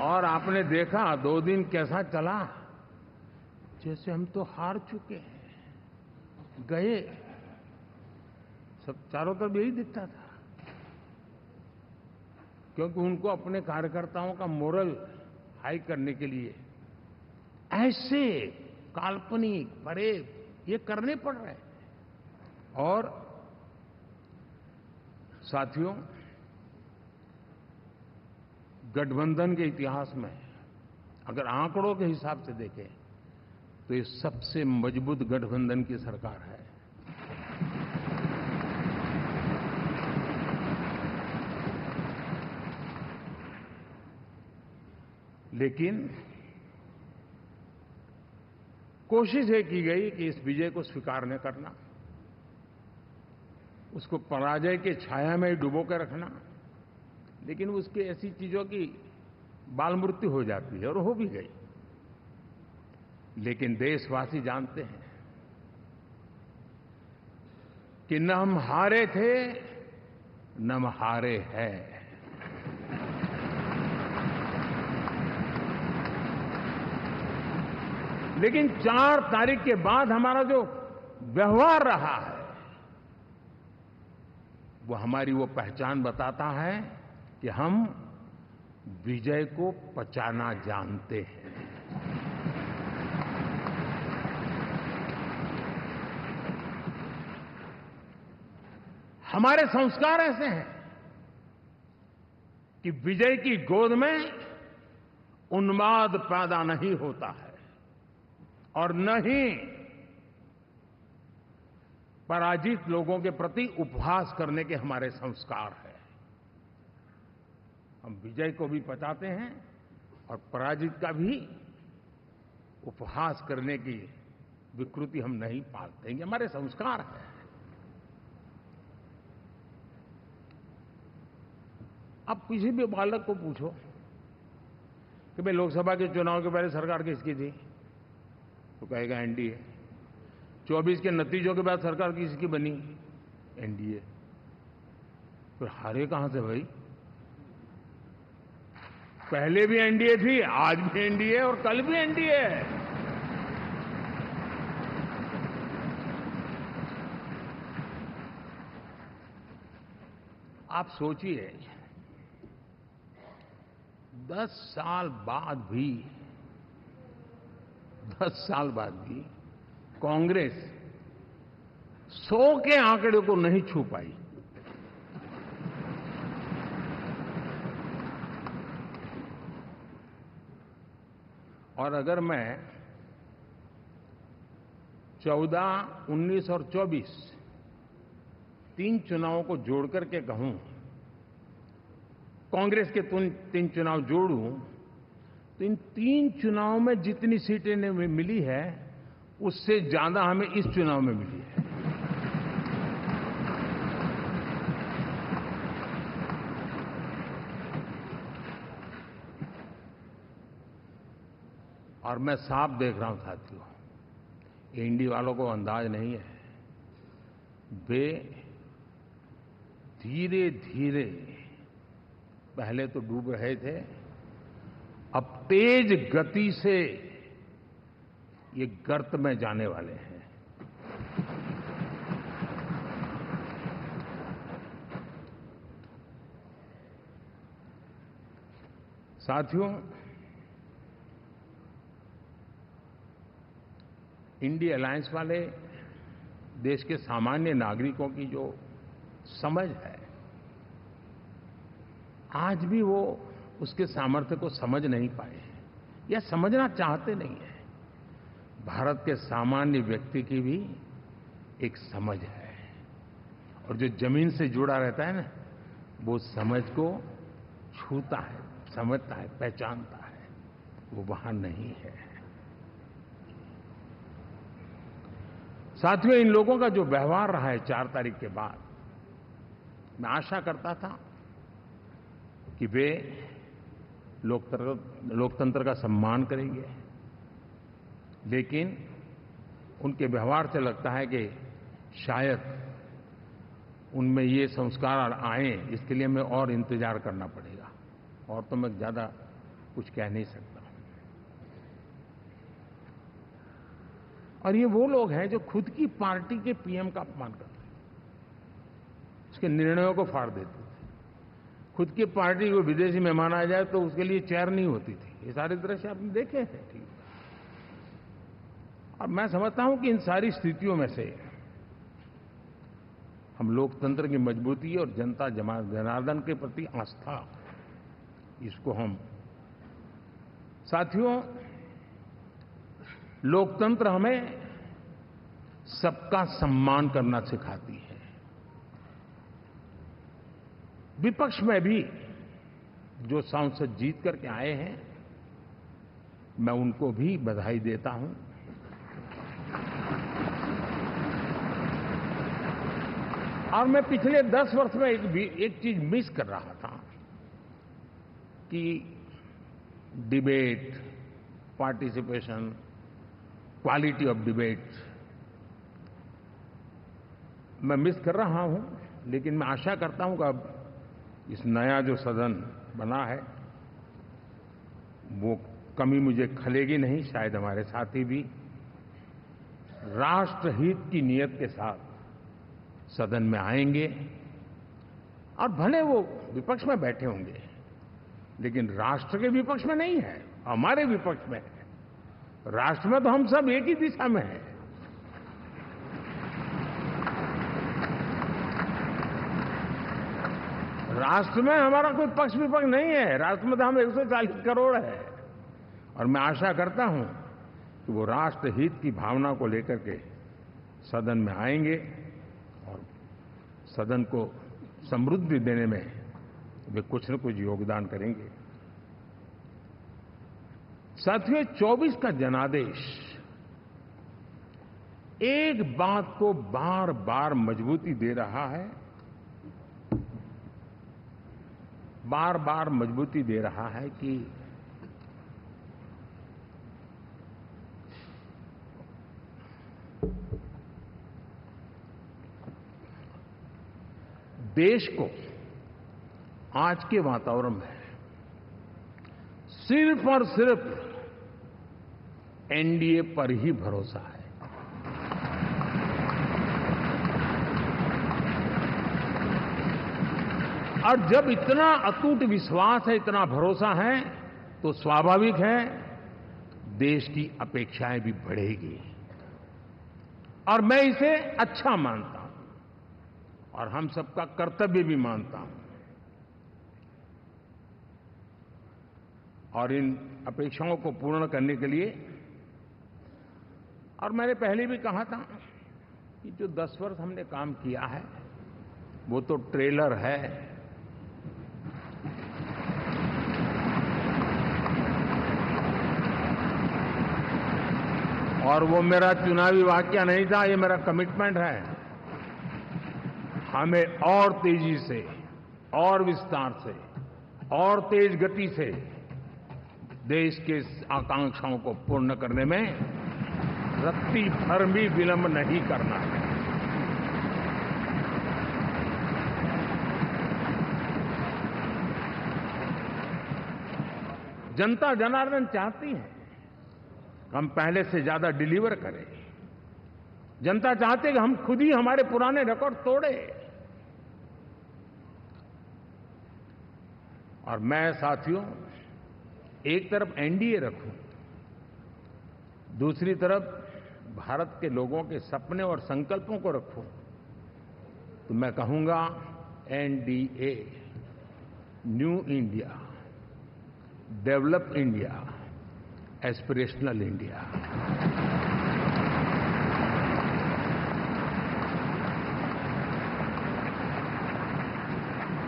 और आपने देखा 2 दिन कैसा चला, जैसे हम तो हार चुके हैं, गए। सब चारों तरफ यही दिखता था, क्योंकि उनको अपने कार्यकर्ताओं का मोरल हाई करने के लिए ऐसे काल्पनिक परेड ये करने पड़ रहे हैं। और साथियों, गठबंधन के इतिहास में अगर आंकड़ों के हिसाब से देखें तो ये सबसे मजबूत गठबंधन की सरकार है। लेकिन कोशिश ये की गई कि इस विजय को स्वीकार न करना, उसको पराजय के छाया में ही डुबो के रखना। लेकिन उसकी ऐसी चीजों की बाल मृत्यु हो जाती है, और हो भी गई। लेकिन देशवासी जानते हैं कि न हम हारे थे, न हम हारे हैं। लेकिन 4 तारीख के बाद हमारा जो व्यवहार रहा है वो हमारी वो पहचान बताता है कि हम विजय को पचाना जानते हैं। हमारे संस्कार ऐसे हैं कि विजय की गोद में उन्माद पैदा नहीं होता है और न ही पराजित लोगों के प्रति उपहास करने के हमारे संस्कार हैं। हम विजय को भी पचाते हैं और पराजित का भी उपहास करने की विकृति हम नहीं पालते। ये हमारे संस्कार हैं। अब किसी भी बालक को पूछो कि भाई लोकसभा के चुनाव के पहले सरकार किसकी थी, तो कहेगा एनडीए। 24 के नतीजों के बाद सरकार किसकी बनी, एनडीए। फिर हारे कहां से भाई? पहले भी एनडीए थी, आज भी एनडीए और कल भी एनडीए है। आप सोचिए 10 साल बाद भी कांग्रेस 100 के आंकड़े को नहीं छू पाई। और अगर मैं 14, 19 और 24 3 चुनावों को जोड़ करके कहूं, कांग्रेस के 3 चुनाव जोड़ूं, तो इन 3 चुनावों में जितनी सीटें मिली है उससे ज्यादा हमें इस चुनाव में मिली है। और मैं साफ देख रहा हूं साथियों, एनडीए वालों को अंदाज नहीं है। वे धीरे धीरे पहले तो डूब रहे थे, अब तेज गति से ये गर्त में जाने वाले हैं। साथियों, इंडिया अलायंस वाले देश के सामान्य नागरिकों की जो समझ है, आज भी वो उसके सामर्थ्य को समझ नहीं पाए या समझना चाहते नहीं है। भारत के सामान्य व्यक्ति की भी एक समझ है और जो जमीन से जुड़ा रहता है ना, वो समझ को छूता है, समझता है, पहचानता है, वो वहां नहीं है। साथियों, इन लोगों का जो व्यवहार रहा है 4 तारीख के बाद, मैं आशा करता था कि वे लोकतंत्र का सम्मान करेंगे, लेकिन उनके व्यवहार से लगता है कि शायद उनमें ये संस्कार आए, इसके लिए हमें और इंतजार करना पड़ेगा। और तो मैं ज्यादा कुछ कह नहीं सकता। और ये वो लोग हैं जो खुद की पार्टी के पीएम का अपमान करते हैं, उसके निर्णयों को फाड़ देते थे। खुद की पार्टी को विदेशी मेहमान आ जाए तो उसके लिए चेयर नहीं होती थी। ये सारे दृश्य आपने देखे हैं, ठीक। और मैं समझता हूं कि इन सारी स्थितियों में से हम लोकतंत्र की मजबूती और जनता जनार्दन के प्रति आस्था, इसको हम, साथियों, लोकतंत्र हमें सबका सम्मान करना सिखाती है। विपक्ष में भी जो सांसद जीत करके आए हैं, मैं उनको भी बधाई देता हूं। और मैं पिछले 10 वर्ष में एक चीज मिस कर रहा था कि debate, participation, quality of debate मैं मिस कर रहा हूं। लेकिन मैं आशा करता हूं कि अब इस नया जो सदन बना है वो कमी मुझे खलेगी नहीं, शायद हमारे साथी भी राष्ट्रहित की नीयत के साथ सदन में आएंगे और भले वो विपक्ष में बैठे होंगे, लेकिन राष्ट्र के विपक्ष में नहीं है, हमारे विपक्ष में है। राष्ट्र में तो हम सब एक ही दिशा में हैं। राष्ट्र में हमारा कोई पक्ष विपक्ष नहीं है। राष्ट्र में तो हम 140 करोड़ है और मैं आशा करता हूं कि वो राष्ट्र हित की भावना को लेकर के सदन में आएंगे और सदन को समृद्धि देने में वे कुछ न कुछ योगदान करेंगे। साथियों, 24 का जनादेश एक बात को बार बार मजबूती दे रहा है, बार बार मजबूती दे रहा है कि देश को आज के वातावरण में सिर्फ और सिर्फ एनडीए पर ही भरोसा है। और जब इतना अटूट विश्वास है, इतना भरोसा है, तो स्वाभाविक है देश की अपेक्षाएं भी बढ़ेगी और मैं इसे अच्छा मानता हूं और हम सबका कर्तव्य भी मानता हूं। और इन अपेक्षाओं को पूर्ण करने के लिए, और मैंने पहले भी कहा था कि जो 10 वर्ष हमने काम किया है वो तो ट्रेलर है। और वो मेरा चुनावी वाक्य नहीं था, ये मेरा कमिटमेंट है। हमें और तेजी से, और विस्तार से, और तेज गति से देश के आकांक्षाओं को पूर्ण करने में रत्ती भर भी विलंब नहीं करना है। जनता जनार्दन चाहती है हम पहले से ज्यादा डिलीवर करें। जनता चाहती है कि हम खुद ही हमारे पुराने रिकॉर्ड तोड़े। और मैं साथियों एक तरफ एनडीए रखूं, दूसरी तरफ भारत के लोगों के सपने और संकल्पों को रखूं, तो मैं कहूंगा NDA, new India, develop India, aspirational India.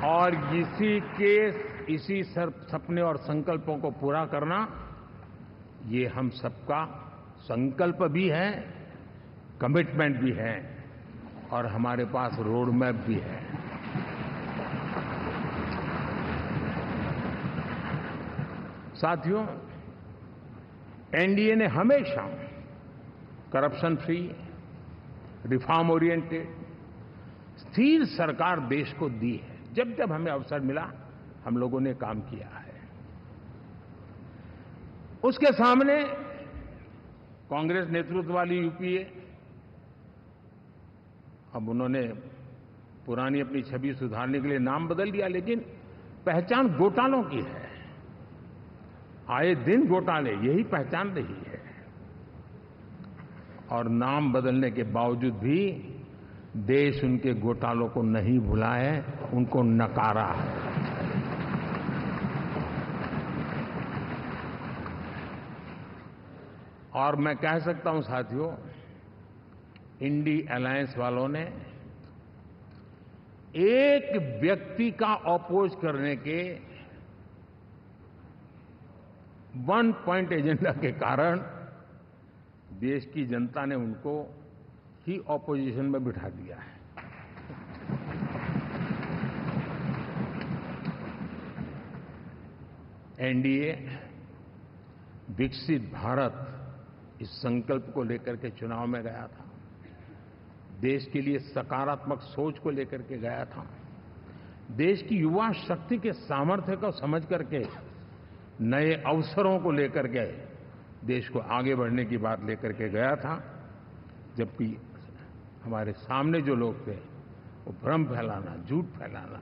और इसी सपने और संकल्पों को पूरा करना, ये हम सबका संकल्प भी है, कमिटमेंट भी है और हमारे पास रोड मैप भी है। साथियों, एनडीए ने हमेशा करप्शन फ्री, रिफॉर्म ओरिएंटेड, स्थिर सरकार देश को दी है। जब जब हमें अवसर मिला हम लोगों ने काम किया है। उसके सामने कांग्रेस नेतृत्व वाली यूपीए, अब उन्होंने पुरानी अपनी छवि सुधारने के लिए नाम बदल दिया, लेकिन पहचान घोटालों की है। आए दिन घोटाले, यही पहचान रही है। और नाम बदलने के बावजूद भी देश उनके घोटालों को नहीं भुला है, उनको नकारा है। और मैं कह सकता हूं साथियों, इंडी अलायंस वालों ने एक व्यक्ति का अपोज करने के वन पॉइंट एजेंडा के कारण देश की जनता ने उनको ही ऑपोजिशन में बिठा दिया है। एनडीए विकसित भारत, इस संकल्प को लेकर के चुनाव में गया था। देश के लिए सकारात्मक सोच को लेकर के गया था। देश की युवा शक्ति के सामर्थ्य को समझ करके नए अवसरों को लेकर के देश को आगे बढ़ने की बात लेकर के गया था, जबकि हमारे सामने जो लोग थे वो भ्रम फैलाना, झूठ फैलाना,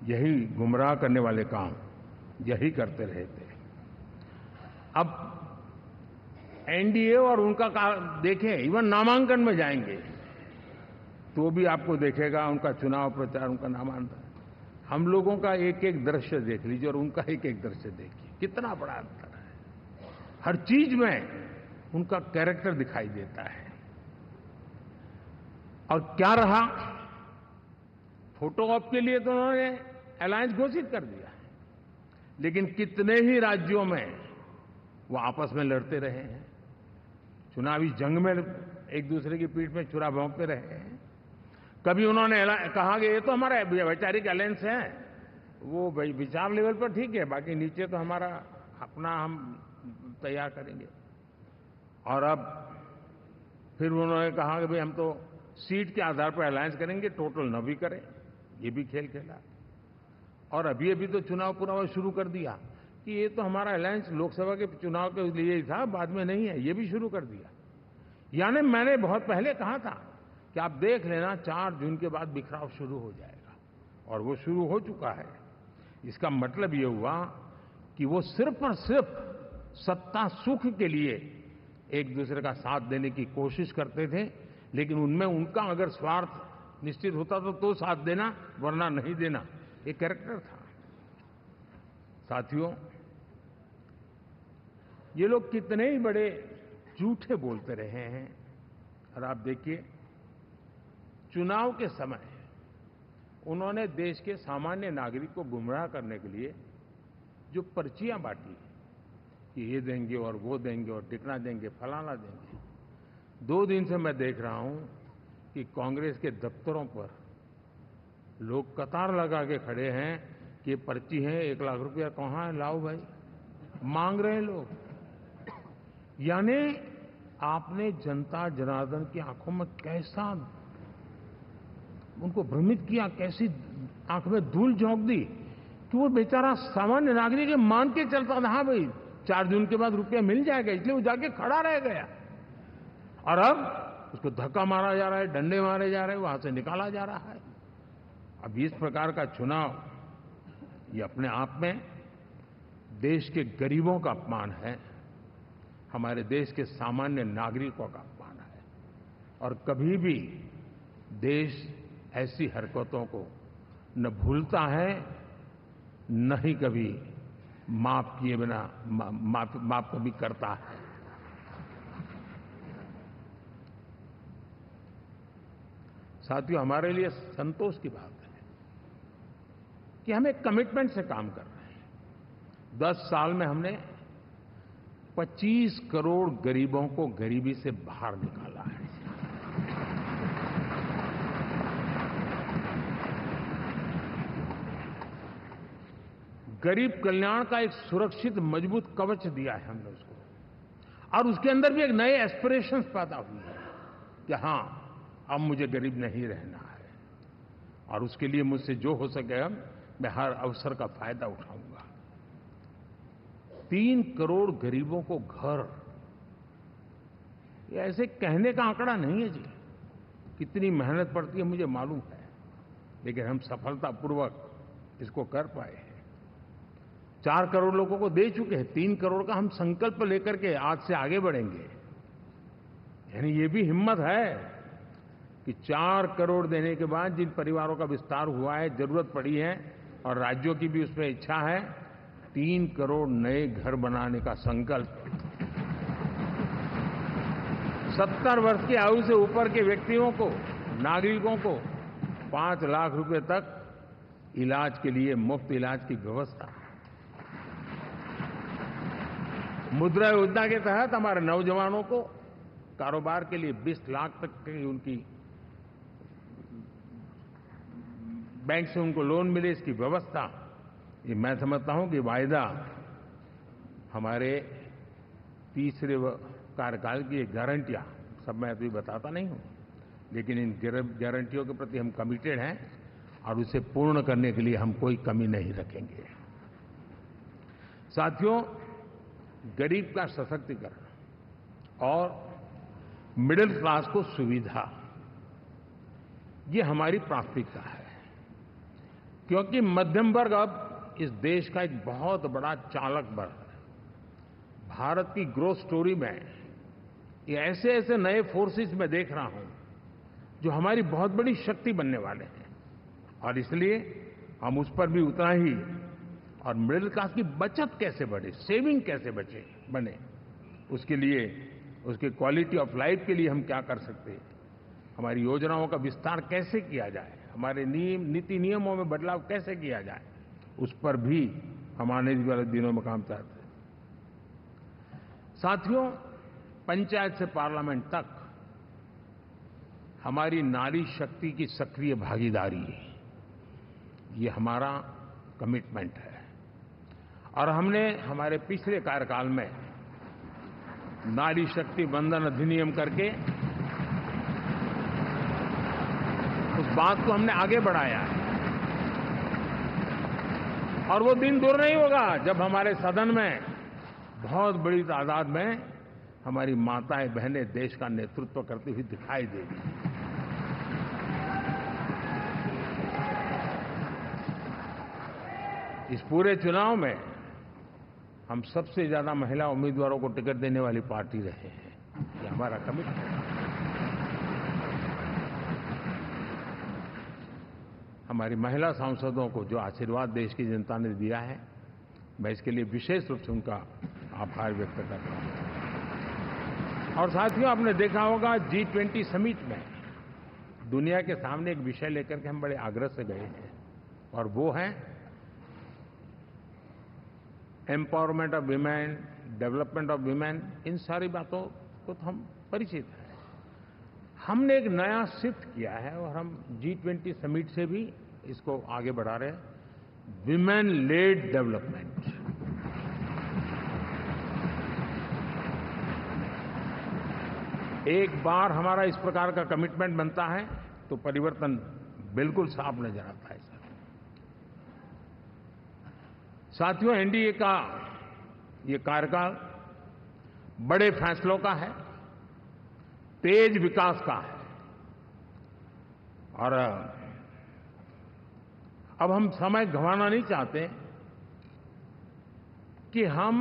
यही गुमराह करने वाले काम यही करते रहे थे। अब एनडीए और उनका देखें, इवन नामांकन में जाएंगे तो भी आपको देखेगा उनका चुनाव प्रचार, उनका नामांकन, हम लोगों का एक एक दृश्य देख लीजिए और उनका एक एक दृश्य देखिए, कितना बड़ा अंतर है। हर चीज में उनका कैरेक्टर दिखाई देता है। और क्या रहा, फोटो ऑप के लिए तो उन्होंने अलायंस घोषित कर दिया, लेकिन कितने ही राज्यों में वो आपस में लड़ते रहे हैं, चुनावी जंग में एक दूसरे की पीठ में छुरा भोंकते रहे हैं। कभी उन्होंने कहा कि ये तो हमारा वैचारिक अलायंस है, वो विचार लेवल पर ठीक है, बाकी नीचे तो हमारा अपना हम तैयार करेंगे। और अब फिर उन्होंने कहा कि भाई हम तो सीट के आधार पर अलायंस करेंगे, टोटल न भी करें, ये भी खेल खेला। और अभी अभी तो चुनाव पूरा शुरू कर दिया कि ये तो हमारा अलायंस लोकसभा के चुनाव के लिए ही था, बाद में नहीं है, ये भी शुरू कर दिया। यानी मैंने बहुत पहले कहा था कि आप देख लेना 4 जून के बाद बिखराव शुरू हो जाएगा, और वो शुरू हो चुका है। इसका मतलब ये हुआ कि वो सिर्फ और सिर्फ सत्ता सुख के लिए एक दूसरे का साथ देने की कोशिश करते थे, लेकिन उनमें उनका अगर स्वार्थ निश्चित होता तो साथ देना, वरना नहीं देना, एक कैरेक्टर था। साथियों, ये लोग कितने ही बड़े झूठे बोलते रहे हैं। और आप देखिए, चुनाव के समय उन्होंने देश के सामान्य नागरिक को गुमराह करने के लिए जो पर्चियां बांटी कि ये देंगे और वो देंगे और टिकना देंगे, फलाना देंगे, 2 दिन से मैं देख रहा हूं कि कांग्रेस के दफ्तरों पर लोग कतार लगा के खड़े हैं कि ये पर्ची है, 1 लाख रुपया कहां है, लाओ भाई, मांग रहे हैं लोग। यानी आपने जनता जनार्दन की आंखों में कैसा उनको भ्रमित किया, कैसी आंख में धूल झोंक दी कि वो बेचारा सामान्य नागरिक मान के चलता था, हाँ भाई 4 जून के बाद रुपया मिल जाएगा, इसलिए वो जाके खड़ा रह गया। और अब उसको धक्का मारा जा रहा है, डंडे मारे जा रहे हैं, वहां से निकाला जा रहा है। अब इस प्रकार का चुनाव, ये अपने आप में देश के गरीबों का अपमान है, हमारे देश के सामान्य नागरिकों का अपमान है। और कभी भी देश ऐसी हरकतों को न भूलता है, न ही कभी माफ किए बिना माफ कभी करता है। साथियों, हमारे लिए संतोष की बात है कि हम एक कमिटमेंट से काम कर रहे हैं। 10 साल में हमने 25 करोड़ गरीबों को गरीबी से बाहर निकाला है। गरीब कल्याण का एक सुरक्षित मजबूत कवच दिया है हमने उसको, और उसके अंदर भी एक नए एस्पिरेशंस पैदा हुए हैं कि हां, अब मुझे गरीब नहीं रहना है, और उसके लिए मुझसे जो हो सकेगा मैं हर अवसर का फायदा उठाऊंगा। 3 करोड़ गरीबों को घर, ये ऐसे कहने का आंकड़ा नहीं है जी, कितनी मेहनत पड़ती है मुझे मालूम है, लेकिन हम सफलतापूर्वक इसको कर पाए हैं। 4 करोड़ लोगों को दे चुके हैं, 3 करोड़ का हम संकल्प लेकर के आज से आगे बढ़ेंगे। यानी ये भी हिम्मत है कि 4 करोड़ देने के बाद जिन परिवारों का विस्तार हुआ है, जरूरत पड़ी है, और राज्यों की भी उसमें इच्छा है, 3 करोड़ नए घर बनाने का संकल्प। 70 वर्ष की आयु से ऊपर के व्यक्तियों को, नागरिकों को 5 लाख रुपए तक इलाज के लिए मुफ्त इलाज की व्यवस्था। मुद्रा योजना के तहत हमारे नौजवानों को कारोबार के लिए 20 लाख तक की उनकी बैंक से उनको लोन मिले, इसकी व्यवस्था। ये मैं समझता हूं कि वायदा हमारे तीसरे कार्यकाल की गारंटियां, सब मैं अभी बताता नहीं हूं, लेकिन इन गारंटियों के प्रति हम कमिटेड हैं और उसे पूर्ण करने के लिए हम कोई कमी नहीं रखेंगे। साथियों, गरीब का सशक्तिकरण और मिडिल क्लास को सुविधा, ये हमारी प्राथमिकता है, क्योंकि मध्यम वर्ग अब इस देश का एक बहुत बड़ा चालक बल है। भारत की ग्रोथ स्टोरी में ये ऐसे ऐसे नए फोर्सेस मैं देख रहा हूं जो हमारी बहुत बड़ी शक्ति बनने वाले हैं, और इसलिए हम उस पर भी उतना ही, और मिडिल क्लास की बचत कैसे बढ़े, सेविंग कैसे बने, उसके लिए, उसके क्वालिटी ऑफ लाइफ के लिए हम क्या कर सकते हैं, हमारी योजनाओं का विस्तार कैसे किया जाए, हमारे नीति नियमों में बदलाव कैसे किया जाए, उस पर भी हम आने वाले दिनों में काम चाहते हैं। साथियों, पंचायत से पार्लियामेंट तक हमारी नारी शक्ति की सक्रिय भागीदारी, ये हमारा कमिटमेंट है, और हमने हमारे पिछले कार्यकाल में नारी शक्ति वंदन अधिनियम करके उस बात को हमने आगे बढ़ाया है। और वो दिन दूर नहीं होगा जब हमारे सदन में बहुत बड़ी तादाद में हमारी माताएं बहनें देश का नेतृत्व करती हुई दिखाई देगी। इस पूरे चुनाव में हम सबसे ज्यादा महिला उम्मीदवारों को टिकट देने वाली पार्टी रहे हैं, ये हमारा कमिटमेंट है। हमारी महिला सांसदों को जो आशीर्वाद देश की जनता ने दिया है, मैं इसके लिए विशेष रूप से उनका आभार व्यक्त करता हूं। और साथियों, आपने देखा होगा G20 समिट में दुनिया के सामने एक विषय लेकर के हम बड़े आग्रह से गए हैं, और वो है empowerment of women, development of women. इन सारी बातों को तो हम परिचित हैं। हमने एक नया शिफ्ट किया है, और हम G20 समिट से भी इसको आगे बढ़ा रहे हैं, विमेन लेड डेवलपमेंट। एक बार हमारा इस प्रकार का कमिटमेंट बनता है तो परिवर्तन बिल्कुल साफ नजर आता है। साथियों, एनडीए का ये कार्यकाल बड़े फैसलों का है, तेज विकास का है, और अब हम समय गंवाना नहीं चाहते कि हम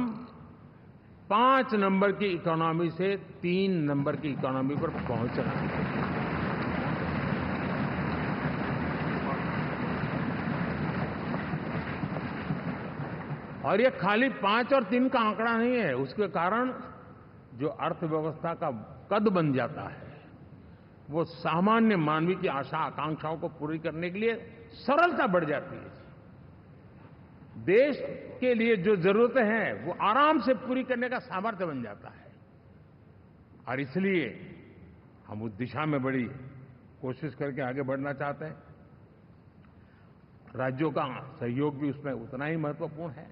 5 नंबर की इकोनॉमी से 3 नंबर की इकोनॉमी पर पहुंचना है। और ये खाली 5 और 3 का आंकड़ा नहीं है, उसके कारण जो अर्थव्यवस्था का कद बन जाता है, वो सामान्य मानवीय की आशा आकांक्षाओं को पूरी करने के लिए सरलता बढ़ जाती है। देश के लिए जो जरूरतें हैं वो आराम से पूरी करने का सामर्थ्य बन जाता है, और इसलिए हम उस दिशा में बड़ी कोशिश करके आगे बढ़ना चाहते हैं। राज्यों का सहयोग भी उसमें उतना ही महत्वपूर्ण है,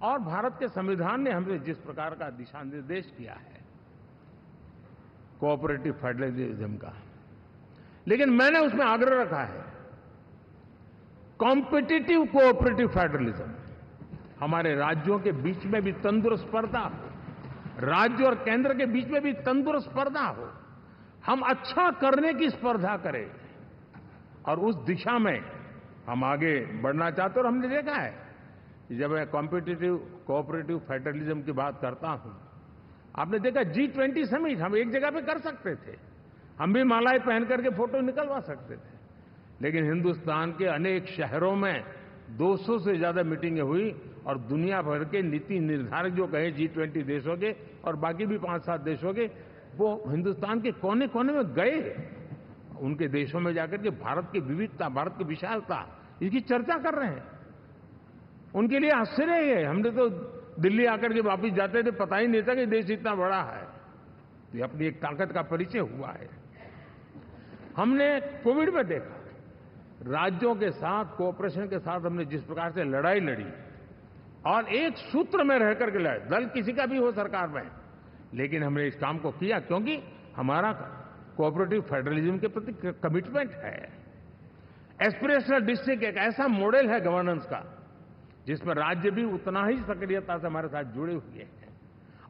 और भारत के संविधान ने हमें जिस प्रकार का दिशा निर्देश किया है कोऑपरेटिव फेडरलिज्म का, लेकिन मैंने उसमें आग्रह रखा है कॉम्पिटिटिव कोऑपरेटिव फेडरलिज्म। हमारे राज्यों के बीच में भी तंदुरुस्त स्पर्धा हो, राज्य और केंद्र के बीच में भी तंदुरुस्त स्पर्धा हो, हम अच्छा करने की स्पर्धा करें, और उस दिशा में हम आगे बढ़ना चाहते हैं। और हमने देखा है कि जब मैं कॉम्पिटिटिव कोऑपरेटिव फेडरलिज्म की बात करता हूं, आपने देखा G20 समिट हम एक जगह पे कर सकते थे, हम भी मालाएं पहन करके फोटो निकलवा सकते थे, लेकिन हिंदुस्तान के अनेक शहरों में 200 से ज्यादा मीटिंगें हुई, और दुनिया भर के नीति निर्धारक जो कहे G20 देशों के और बाकी भी 5-7 देशों के, वो हिंदुस्तान के कोने कोने में गए, उनके देशों में जाकर के भारत की विविधता, भारत की विशालता, इसकी चर्चा कर रहे हैं। उनके लिए आश्चर्य है, हमने तो दिल्ली आकर के वापिस जाते थे, पता ही नहीं था कि देश इतना बड़ा है। ये अपनी एक ताकत का परिचय हुआ है। हमने कोविड में देखा, राज्यों के साथ कोऑपरेशन के साथ हमने जिस प्रकार से लड़ाई लड़ी, और एक सूत्र में रह करके लड़े, दल किसी का भी हो सरकार में, लेकिन हमने इस काम को किया क्योंकि हमारा कोऑपरेटिव फेडरलिज्म के प्रति कमिटमेंट है। एस्पिरेशनल डिस्ट्रिक्ट एक ऐसा मॉडल है गवर्नेंस का जिसमें राज्य भी उतना ही सक्रियता से हमारे साथ जुड़े हुए हैं।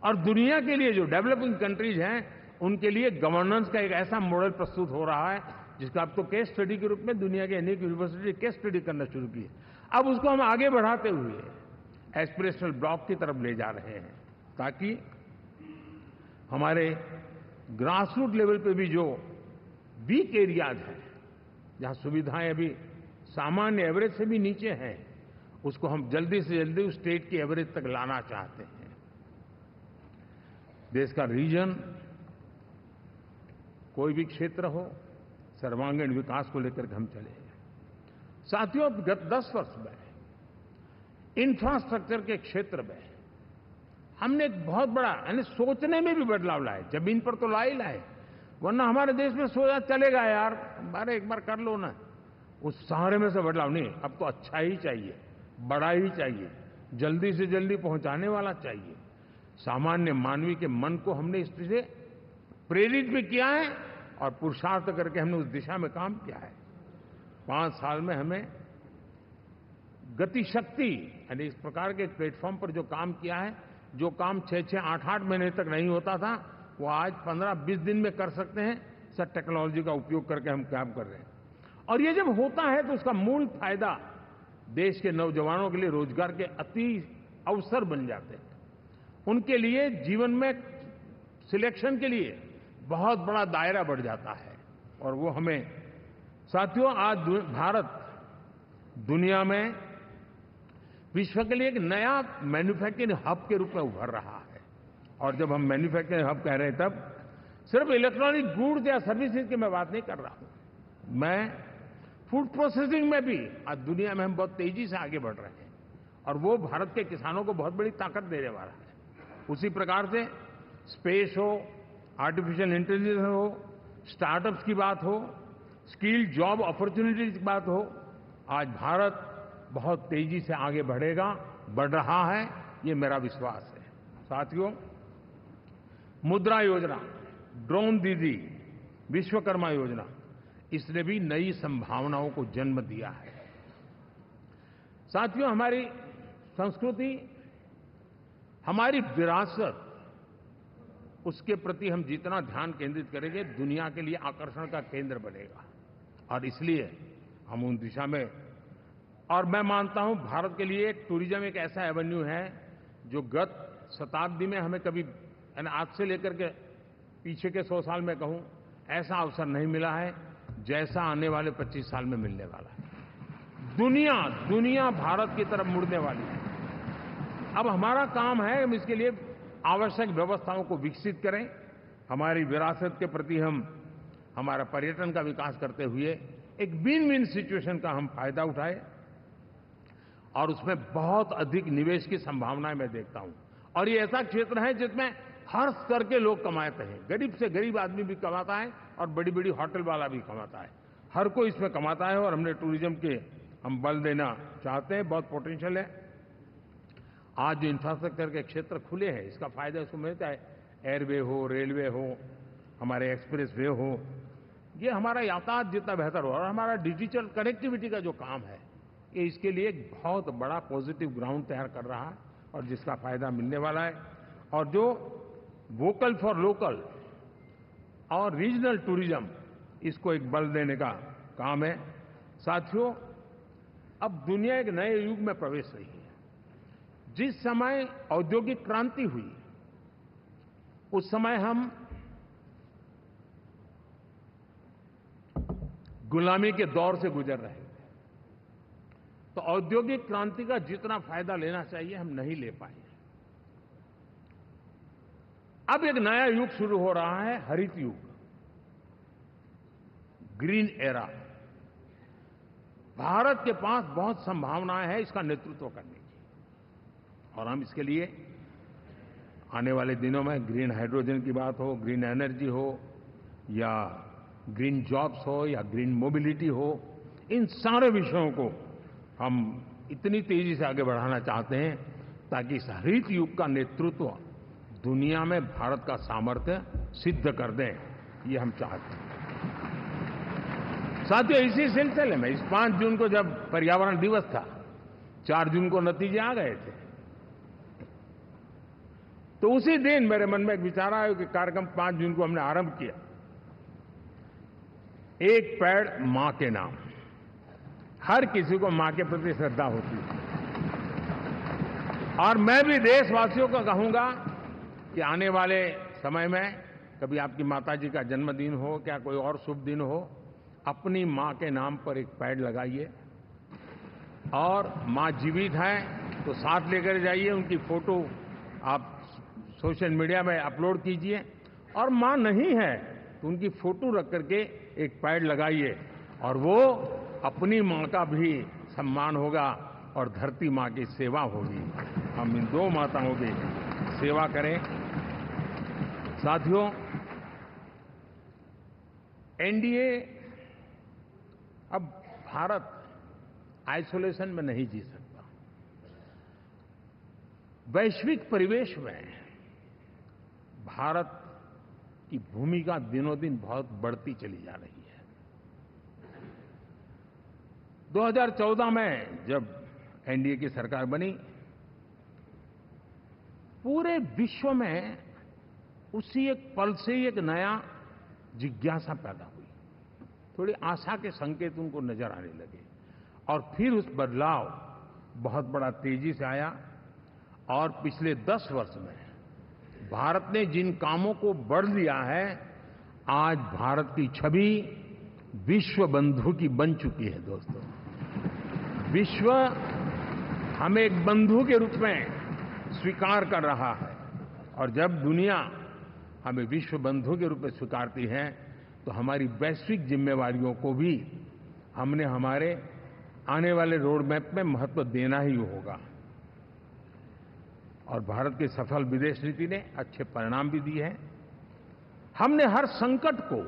और दुनिया के लिए जो डेवलपिंग कंट्रीज हैं, उनके लिए गवर्नेंस का एक ऐसा मॉडल प्रस्तुत हो रहा है जिसका अब तो केस स्टडी के रूप में दुनिया के अनेक यूनिवर्सिटी केस स्टडी करना शुरू की है। अब उसको हम आगे बढ़ाते हुए एस्पिरेशनल ब्लॉक की तरफ ले जा रहे हैं, ताकि हमारे ग्रासरूट लेवल पे भी जो वीक एरियाज हैं, जहां सुविधाएं अभी सामान्य एवरेज से भी नीचे हैं, उसको हम जल्दी से जल्दी उस स्टेट की एवरेज तक लाना चाहते हैं। देश का रीजन, कोई भी क्षेत्र हो, सर्वांगीण विकास को लेकर के हम चले। साथियों, गत 10 वर्ष में इंफ्रास्ट्रक्चर के क्षेत्र में हमने एक बहुत बड़ा, यानी सोचने में भी बदलाव लाए। जमीन पर तो लाए, वरना हमारे देश में सोचा चलेगा यार, अरे एक बार कर लो ना, उस सारे में से बदलाव नहीं। अब तो अच्छा ही चाहिए, बड़ा ही चाहिए, जल्दी से जल्दी पहुंचाने वाला चाहिए। सामान्य मानवीय के मन को हमने इस तरह से प्रेरित भी किया है और पुरुषार्थ करके हमने उस दिशा में काम किया है। 5 साल में हमें गति शक्ति, यानी इस प्रकार के प्लेटफॉर्म पर जो काम किया है, जो काम 6-6, 8-8 महीने तक नहीं होता था, वो आज 15-20 दिन में कर सकते हैं। सर, टेक्नोलॉजी का उपयोग करके हम काम कर रहे हैं। और ये जब होता है तो उसका मूल फायदा देश के नौजवानों के लिए रोजगार के अति अवसर बन जाते हैं। उनके लिए जीवन में सिलेक्शन के लिए बहुत बड़ा दायरा बढ़ जाता है। और वो हमें, साथियों, आज भारत दुनिया में विश्व के लिए एक नया मैन्युफैक्चरिंग हब के रूप में उभर रहा है। और जब हम मैन्युफैक्चरिंग हब कह रहे हैं, तब सिर्फ इलेक्ट्रॉनिक गुड्स या सर्विसेज की मैं बात नहीं कर रहा हूं। मैं फूड प्रोसेसिंग में भी आज दुनिया में हम बहुत तेजी से आगे बढ़ रहे हैं, और वो भारत के किसानों को बहुत बड़ी ताकत देने वाला है। उसी प्रकार से स्पेस हो, आर्टिफिशियल इंटेलिजेंस हो, स्टार्टअप्स की बात हो, स्किल जॉब अपॉर्चुनिटीज की बात हो, आज भारत बहुत तेजी से आगे बढ़ेगा, बढ़ रहा है, ये मेरा विश्वास है। साथियों, मुद्रा योजना, ड्रोन दीदी, विश्वकर्मा योजना, इसने भी नई संभावनाओं को जन्म दिया है। साथियों, हमारी संस्कृति, हमारी विरासत, उसके प्रति हम जितना ध्यान केंद्रित करेंगे, दुनिया के लिए आकर्षण का केंद्र बनेगा। और इसलिए हम उन दिशा में, और मैं मानता हूं भारत के लिए टूरिज्म एक ऐसा एवेन्यू है जो गत शताब्दी में हमें कभी, आज से लेकर के पीछे के 100 साल में कहूं, ऐसा अवसर नहीं मिला है जैसा आने वाले 25 साल में मिलने वाला है। दुनिया भारत की तरफ मुड़ने वाली है। अब हमारा काम है हम इसके लिए आवश्यक व्यवस्थाओं को विकसित करें, हमारी विरासत के प्रति हम हमारा पर्यटन का विकास करते हुए एक विन विन सिचुएशन का हम फायदा उठाएं, और उसमें बहुत अधिक निवेश की संभावनाएं मैं देखता हूं। और ये ऐसा क्षेत्र है जिसमें हर स्तर के लोग कमाते हैं, गरीब से गरीब आदमी भी कमाता है और बड़ी बड़ी होटल वाला भी कमाता है, हर कोई इसमें कमाता है। और हमने टूरिज्म के हम बल देना चाहते हैं, बहुत पोटेंशियल है। आज जो इंफ्रास्ट्रक्चर के क्षेत्र खुले हैं, इसका फायदा उसको मिलता है। एयरवे हो, रेलवे हो, हमारे एक्सप्रेस वे हो, ये हमारा यातायात जितना बेहतर हो, और हमारा डिजिटल कनेक्टिविटी का जो काम है, ये इसके लिए एक बहुत बड़ा पॉजिटिव ग्राउंड तैयार कर रहा है, और जिसका फायदा मिलने वाला है। और जो वोकल फॉर लोकल और रीजनल टूरिज्म, इसको एक बल देने का काम है। साथियों, अब दुनिया एक नए युग में प्रवेश रही है। जिस समय औद्योगिक क्रांति हुई, उस समय हम गुलामी के दौर से गुजर रहे थे। तो औद्योगिक क्रांति का जितना फायदा लेना चाहिए हम नहीं ले पाए। अब एक नया युग शुरू हो रहा है, हरित युग, ग्रीन एरा। भारत के पास बहुत संभावनाएं हैं इसका नेतृत्व करने की, और हम इसके लिए आने वाले दिनों में ग्रीन हाइड्रोजन की बात हो, ग्रीन एनर्जी हो, या ग्रीन जॉब्स हो, या ग्रीन मोबिलिटी हो, इन सारे विषयों को हम इतनी तेजी से आगे बढ़ाना चाहते हैं ताकि इस हरित युग का नेतृत्व दुनिया में भारत का सामर्थ्य सिद्ध कर दें, ये हम चाहते हैं। साथियों, इसी सिलसिले में इस 5 जून को जब पर्यावरण दिवस था, 4 जून को नतीजे आ गए थे। तो उसी दिन मेरे मन में एक विचार आया कि कार्यक्रम 5 जून को हमने आरंभ किया, एक पेड़ मां के नाम। हर किसी को मां के प्रति श्रद्धा होती है, और मैं भी देशवासियों को कहूंगा कि आने वाले समय में कभी आपकी माताजी का जन्मदिन हो, क्या कोई और शुभ दिन हो, अपनी मां के नाम पर एक पेड़ लगाइए। और मां जीवित हैं तो साथ लेकर जाइए, उनकी फोटो आप सोशल मीडिया में अपलोड कीजिए, और मां नहीं है तो उनकी फोटो रख करके एक पेड़ लगाइए, और वो अपनी मां का भी सम्मान होगा और धरती मां की सेवा होगी। हम इन 2 माताओं की सेवा करें। साथियों, एनडीए, अब भारत आइसोलेशन में नहीं जी सकता। वैश्विक परिवेश में भारत की भूमिका दिनों दिन बहुत बढ़ती चली जा रही है। 2014 में जब एनडीए की सरकार बनी, पूरे विश्व में उसी एक पल से ही एक नया जिज्ञासा पैदा हुई, थोड़ी आशा के संकेत उनको नजर आने लगे, और फिर उस बदलाव बहुत बड़ा तेजी से आया। और पिछले 10 वर्ष में भारत ने जिन कामों को बढ़ लिया है, आज भारत की छवि विश्व बंधु की बन चुकी है। दोस्तों, विश्व हमें एक बंधु के रूप में स्वीकार कर रहा है, और जब दुनिया हमें विश्व बंधु के रूप में स्वीकारती है तो हमारी वैश्विक जिम्मेवारियों को भी हमने हमारे आने वाले रोड मैप में महत्व देना ही होगा। और भारत की सफल विदेश नीति ने अच्छे परिणाम भी दिए हैं। हमने हर संकट को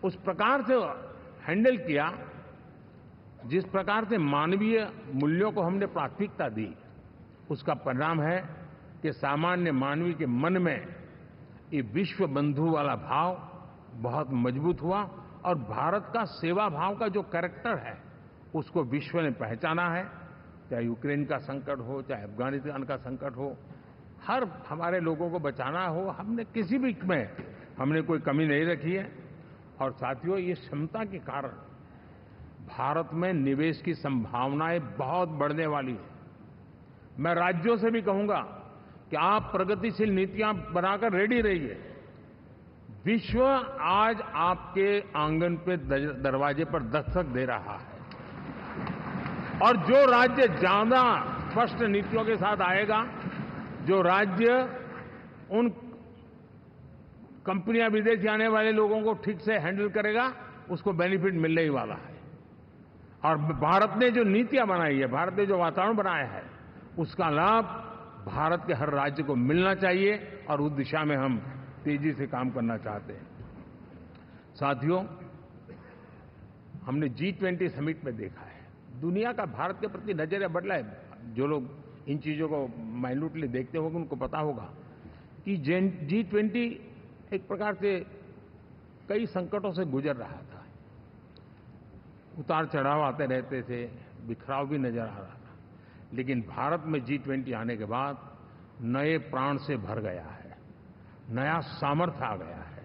उस प्रकार से हैंडल किया जिस प्रकार से मानवीय मूल्यों को हमने प्राथमिकता दी। उसका परिणाम है कि सामान्य मानवी के मन में ये विश्व बंधु वाला भाव बहुत मजबूत हुआ, और भारत का सेवा भाव का जो कैरेक्टर है उसको विश्व ने पहचाना है। चाहे यूक्रेन का संकट हो, चाहे अफगानिस्तान का संकट हो, हर हमारे लोगों को बचाना हो, हमने किसी भी में हमने कोई कमी नहीं रखी है। और साथियों, ये क्षमता के कारण भारत में निवेश की संभावनाएं बहुत बढ़ने वाली है। मैं राज्यों से भी कहूंगा कि आप प्रगतिशील नीतियां बनाकर रेडी रहिए। विश्व आज आपके आंगन पे दरवाजे पर दस्तक दे रहा है, और जो राज्य ज्यादा स्पष्ट नीतियों के साथ आएगा, जो राज्य उन कंपनियां विदेशी आने वाले लोगों को ठीक से हैंडल करेगा, उसको बेनिफिट मिलने ही वाला है। और भारत ने जो नीतियां बनाई है, भारत ने जो वातावरण बनाया है, उसका लाभ भारत के हर राज्य को मिलना चाहिए, और उस दिशा में हम तेजी से काम करना चाहते हैं। साथियों, हमने G20 समिट में देखा है, दुनिया का भारत के प्रति नजरिया बदला है। जो लोग इन चीजों को माइन्यूटली देखते होंगे उनको पता होगा कि G20 एक प्रकार से कई संकटों से गुजर रहा था। उतार चढ़ाव आते रहते थे, बिखराव भी नजर आ रहा था, लेकिन भारत में G20 आने के बाद नए प्राण से भर गया है, नया सामर्थ्य आ गया है।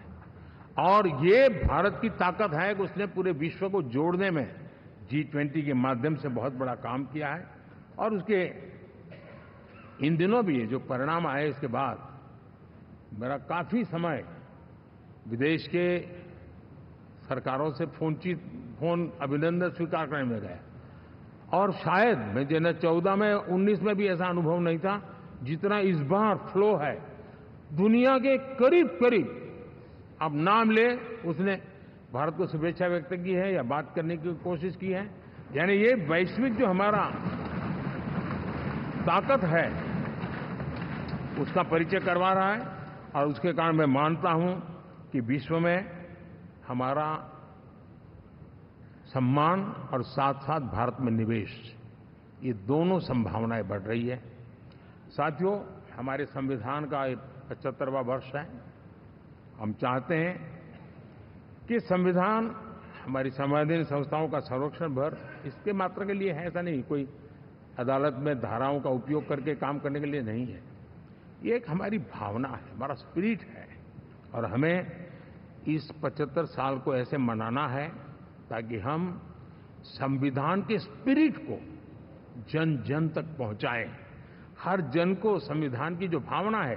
और ये भारत की ताकत है कि उसने पूरे विश्व को जोड़ने में G20 के माध्यम से बहुत बड़ा काम किया है। और उसके इन दिनों भी जो परिणाम आए, इसके बाद मेरा काफी समय विदेश के सरकारों से फोन अभिनंदन स्वीकार करने में गया, और शायद मैं 2014 में 19 में भी ऐसा अनुभव नहीं था जितना इस बार फ्लो है। दुनिया के करीब करीब, अब नाम ले, उसने भारत को शुभेच्छा व्यक्त की है या बात करने की कोशिश की है। यानी ये वैश्विक जो हमारा ताकत है उसका परिचय करवा रहा है, और उसके कारण मैं मानता हूं कि विश्व में हमारा सम्मान और साथ साथ भारत में निवेश, ये दोनों संभावनाएं बढ़ रही है। साथियों, हमारे संविधान का 75वां वर्ष है। हम चाहते हैं कि संविधान हमारी संवैधानिक संस्थाओं का संरक्षण भर इसके मात्र के लिए है, ऐसा नहीं। कोई अदालत में धाराओं का उपयोग करके काम करने के लिए नहीं है। ये एक हमारी भावना है, हमारा स्पिरिट है, और हमें इस 75 साल को ऐसे मनाना है ताकि हम संविधान के स्पिरिट को जन जन तक पहुंचाएं। हर जन को संविधान की जो भावना है,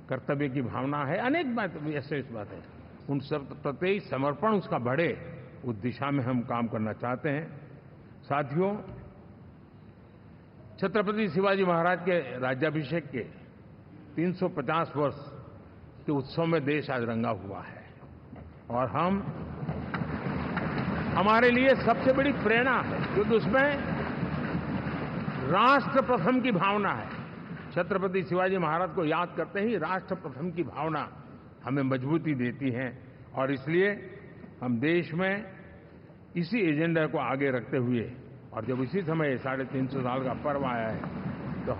कर्तव्य की भावना है, अनेक बात ऐसे इस बात है, उन सब प्रति समर्पण उसका बढ़े, उस दिशा में हम काम करना चाहते हैं। साथियों, छत्रपति शिवाजी महाराज के राज्याभिषेक के 350 वर्ष के उत्सव में देश आज रंगा हुआ है, और हमारे लिए सबसे बड़ी प्रेरणा है, क्योंकि उसमें राष्ट्र प्रथम की भावना है। छत्रपति शिवाजी महाराज को याद करते ही राष्ट्र प्रथम की भावना हमें मजबूती देती है, और इसलिए हम देश में इसी एजेंडा को आगे रखते हुए, और जब इसी समय 350 साल का पर्व आया है, तो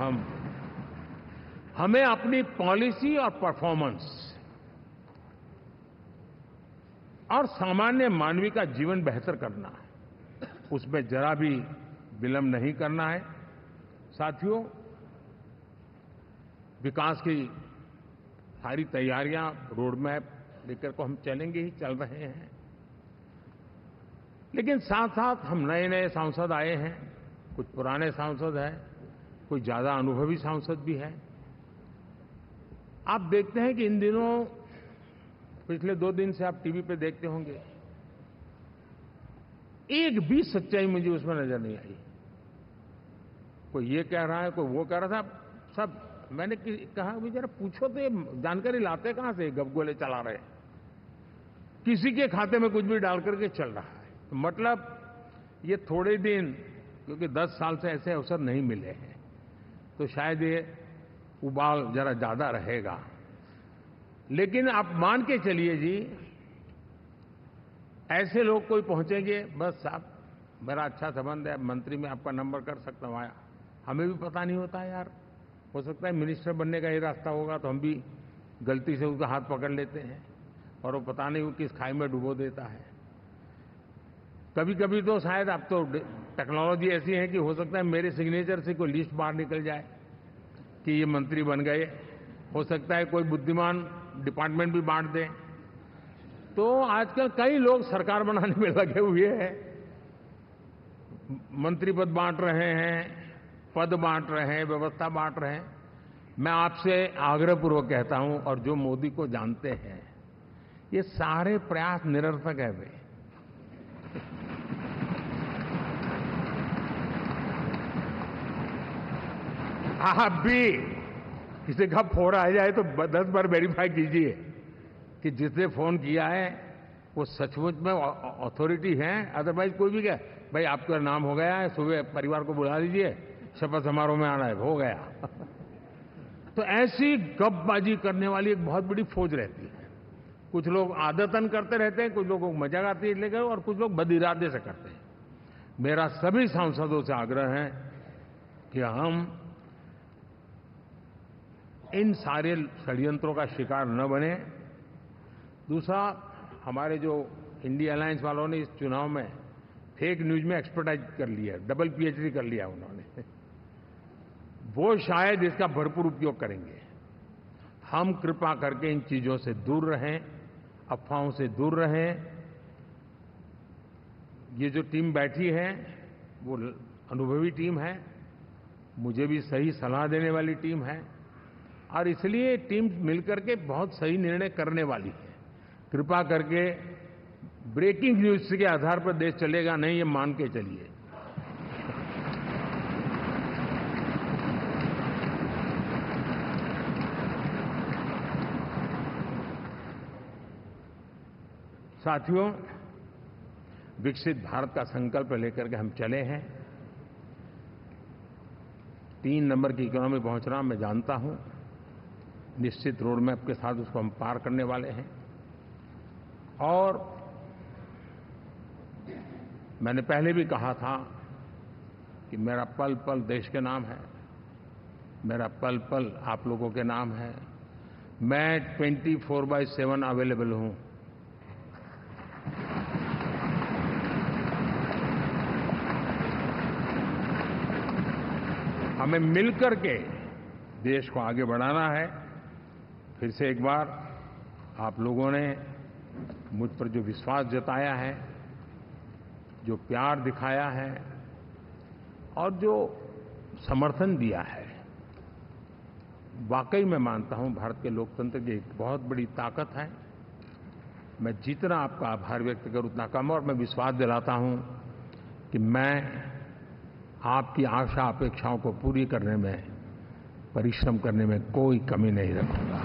हमें अपनी पॉलिसी और परफॉर्मेंस और सामान्य मानवीय का जीवन बेहतर करना है, उसमें जरा भी विलंब नहीं करना है। साथियों, विकास की सारी तैयारियां, रोड मैप लेकर को हम चलेंगे ही, चल रहे हैं, लेकिन साथ साथ हम नए नए सांसद आए हैं, कुछ पुराने सांसद हैं, कुछ ज्यादा अनुभवी सांसद भी हैं। आप देखते हैं कि इन दिनों, पिछले 2 दिन से आप टीवी पे देखते होंगे, एक भी सच्चाई मुझे उसमें नजर नहीं आई। कोई ये कह रहा है, कोई वो कह रहा था, सब मैंने कहा भी जरा पूछो तो ये जानकारी लाते कहां से, गपगोले चला रहे, किसी के खाते में कुछ भी डाल करके चल रहा है। तो मतलब ये थोड़े दिन, क्योंकि 10 साल से ऐसे अवसर नहीं मिले हैं, तो शायद ये उबाल जरा ज्यादा रहेगा। लेकिन आप मान के चलिए जी, ऐसे लोग कोई पहुंचेंगे, बस साहब मेरा अच्छा संबंध है, मंत्री में आपका नंबर कर सकता हूं, आया, हमें भी पता नहीं होता यार, हो सकता है मिनिस्टर बनने का ही रास्ता होगा, तो हम भी गलती से उसका हाथ पकड़ लेते हैं, और वो पता नहीं वो किस खाई में डुबो देता है। कभी कभी तो शायद अब तो टेक्नोलॉजी ऐसी है कि हो सकता है मेरे सिग्नेचर से कोई लिस्ट बाहर निकल जाए कि ये मंत्री बन गए, हो सकता है कोई बुद्धिमान डिपार्टमेंट भी बांट दे। तो आजकल कई लोग सरकार बनाने में लगे हुए हैं, मंत्री पद बांट रहे हैं, पद बांट रहे हैं, व्यवस्था बांट रहे हैं। मैं आपसे आग्रहपूर्वक कहता हूं, और जो मोदी को जानते हैं, ये सारे प्रयास निरर्थक है वे। आप भी किसी का फोन आ जाए तो 10 बार वेरीफाई कीजिए कि जिसने फोन किया है वो सचमुच में अथॉरिटी है। अदरवाइज कोई भी कहे भाई आपका नाम हो गया है, सुबह परिवार को बुला लीजिए, शपथ समारोह में आना है, हो गया। तो ऐसी गपबाजी करने वाली एक बहुत बड़ी फौज रहती है। कुछ लोग आदतन करते रहते हैं, कुछ लोगों को मजाक आती है लेकर, और कुछ लोग बद-इरादे से करते हैं। मेरा सभी सांसदों से आग्रह है कि हम इन सारे षड्यंत्रों का शिकार न बने। दूसरा, हमारे जो इंडिया अलायंस वालों ने इस चुनाव में फेक न्यूज में एक्सपर्टाइज कर लिया, डबल पीएचडी कर लिया उन्होंने, वो शायद इसका भरपूर उपयोग करेंगे। हम कृपा करके इन चीजों से दूर रहें, अफवाहों से दूर रहें। ये जो टीम बैठी है वो अनुभवी टीम है, मुझे भी सही सलाह देने वाली टीम है, और इसलिए टीम मिलकर के बहुत सही निर्णय करने वाली है। कृपा करके ब्रेकिंग न्यूज के आधार पर देश चलेगा नहीं, ये मान के चलिए। साथियों, विकसित भारत का संकल्प लेकर के हम चले हैं। 3 नंबर की इकोनॉमी पहुंचना मैं जानता हूं, निश्चित रोड मैप के साथ उसको हम पार करने वाले हैं। और मैंने पहले भी कहा था कि मेरा पल पल देश के नाम है, मेरा पल पल आप लोगों के नाम है। मैं 24/7 अवेलेबल हूं। हमें मिलकर के देश को आगे बढ़ाना है। फिर से एक बार आप लोगों ने मुझ पर जो विश्वास जताया है, जो प्यार दिखाया है और जो समर्थन दिया है, वाकई मैं मानता हूं भारत के लोकतंत्र की एक बहुत बड़ी ताकत है। मैं जितना आपका आभार व्यक्त करूं उतना कम, और मैं विश्वास दिलाता हूं कि मैं आपकी आशा अपेक्षाओं को पूरी करने में, परिश्रम करने में कोई कमी नहीं रखूंगा।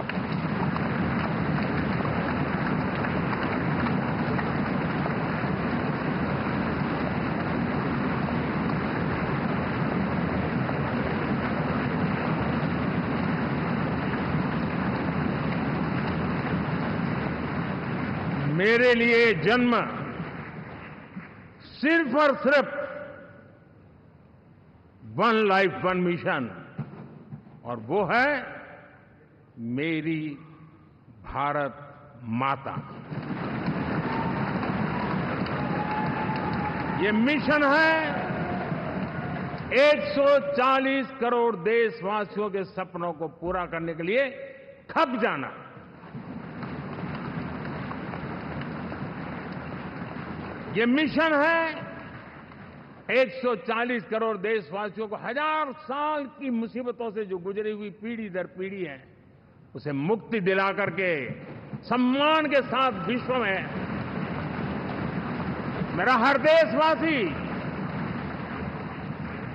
मेरे लिए जन्म सिर्फ और सिर्फ वन लाइफ वन मिशन, और वो है मेरी भारत माता। ये मिशन है 140 करोड़ देशवासियों के सपनों को पूरा करने के लिए खप जाना। ये मिशन है 140 करोड़ देशवासियों को 1000 साल की मुसीबतों से जो गुजरी हुई पीढ़ी दर पीढ़ी है, उसे मुक्ति दिला करके सम्मान के साथ विश्व में मेरा हर देशवासी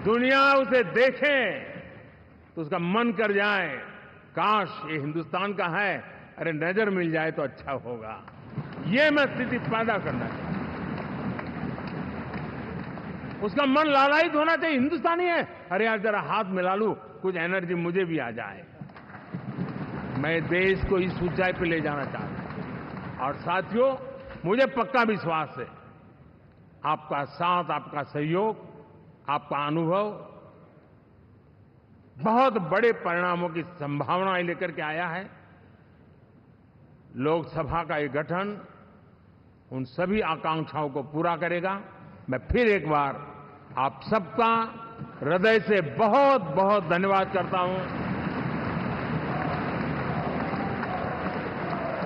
दुनिया उसे देखे तो उसका मन कर जाए, काश ये हिंदुस्तान का है, अरे नजर मिल जाए तो अच्छा होगा। ये मैं स्थिति पैदा करना चाहता हूं। उसका मन लालायित होना चाहिए, हिंदुस्तानी है, अरे यार जरा हाथ मिला लूं, कुछ एनर्जी मुझे भी आ जाए। मैं देश को इस ऊंचाई पे ले जाना चाहता हूं। और साथियों, मुझे पक्का विश्वास है आपका साथ, आपका सहयोग, आपका अनुभव बहुत बड़े परिणामों की संभावनाएं लेकर के आया है। लोकसभा का ये गठन उन सभी आकांक्षाओं को पूरा करेगा। मैं फिर एक बार आप सबका हृदय से बहुत बहुत धन्यवाद करता हूं।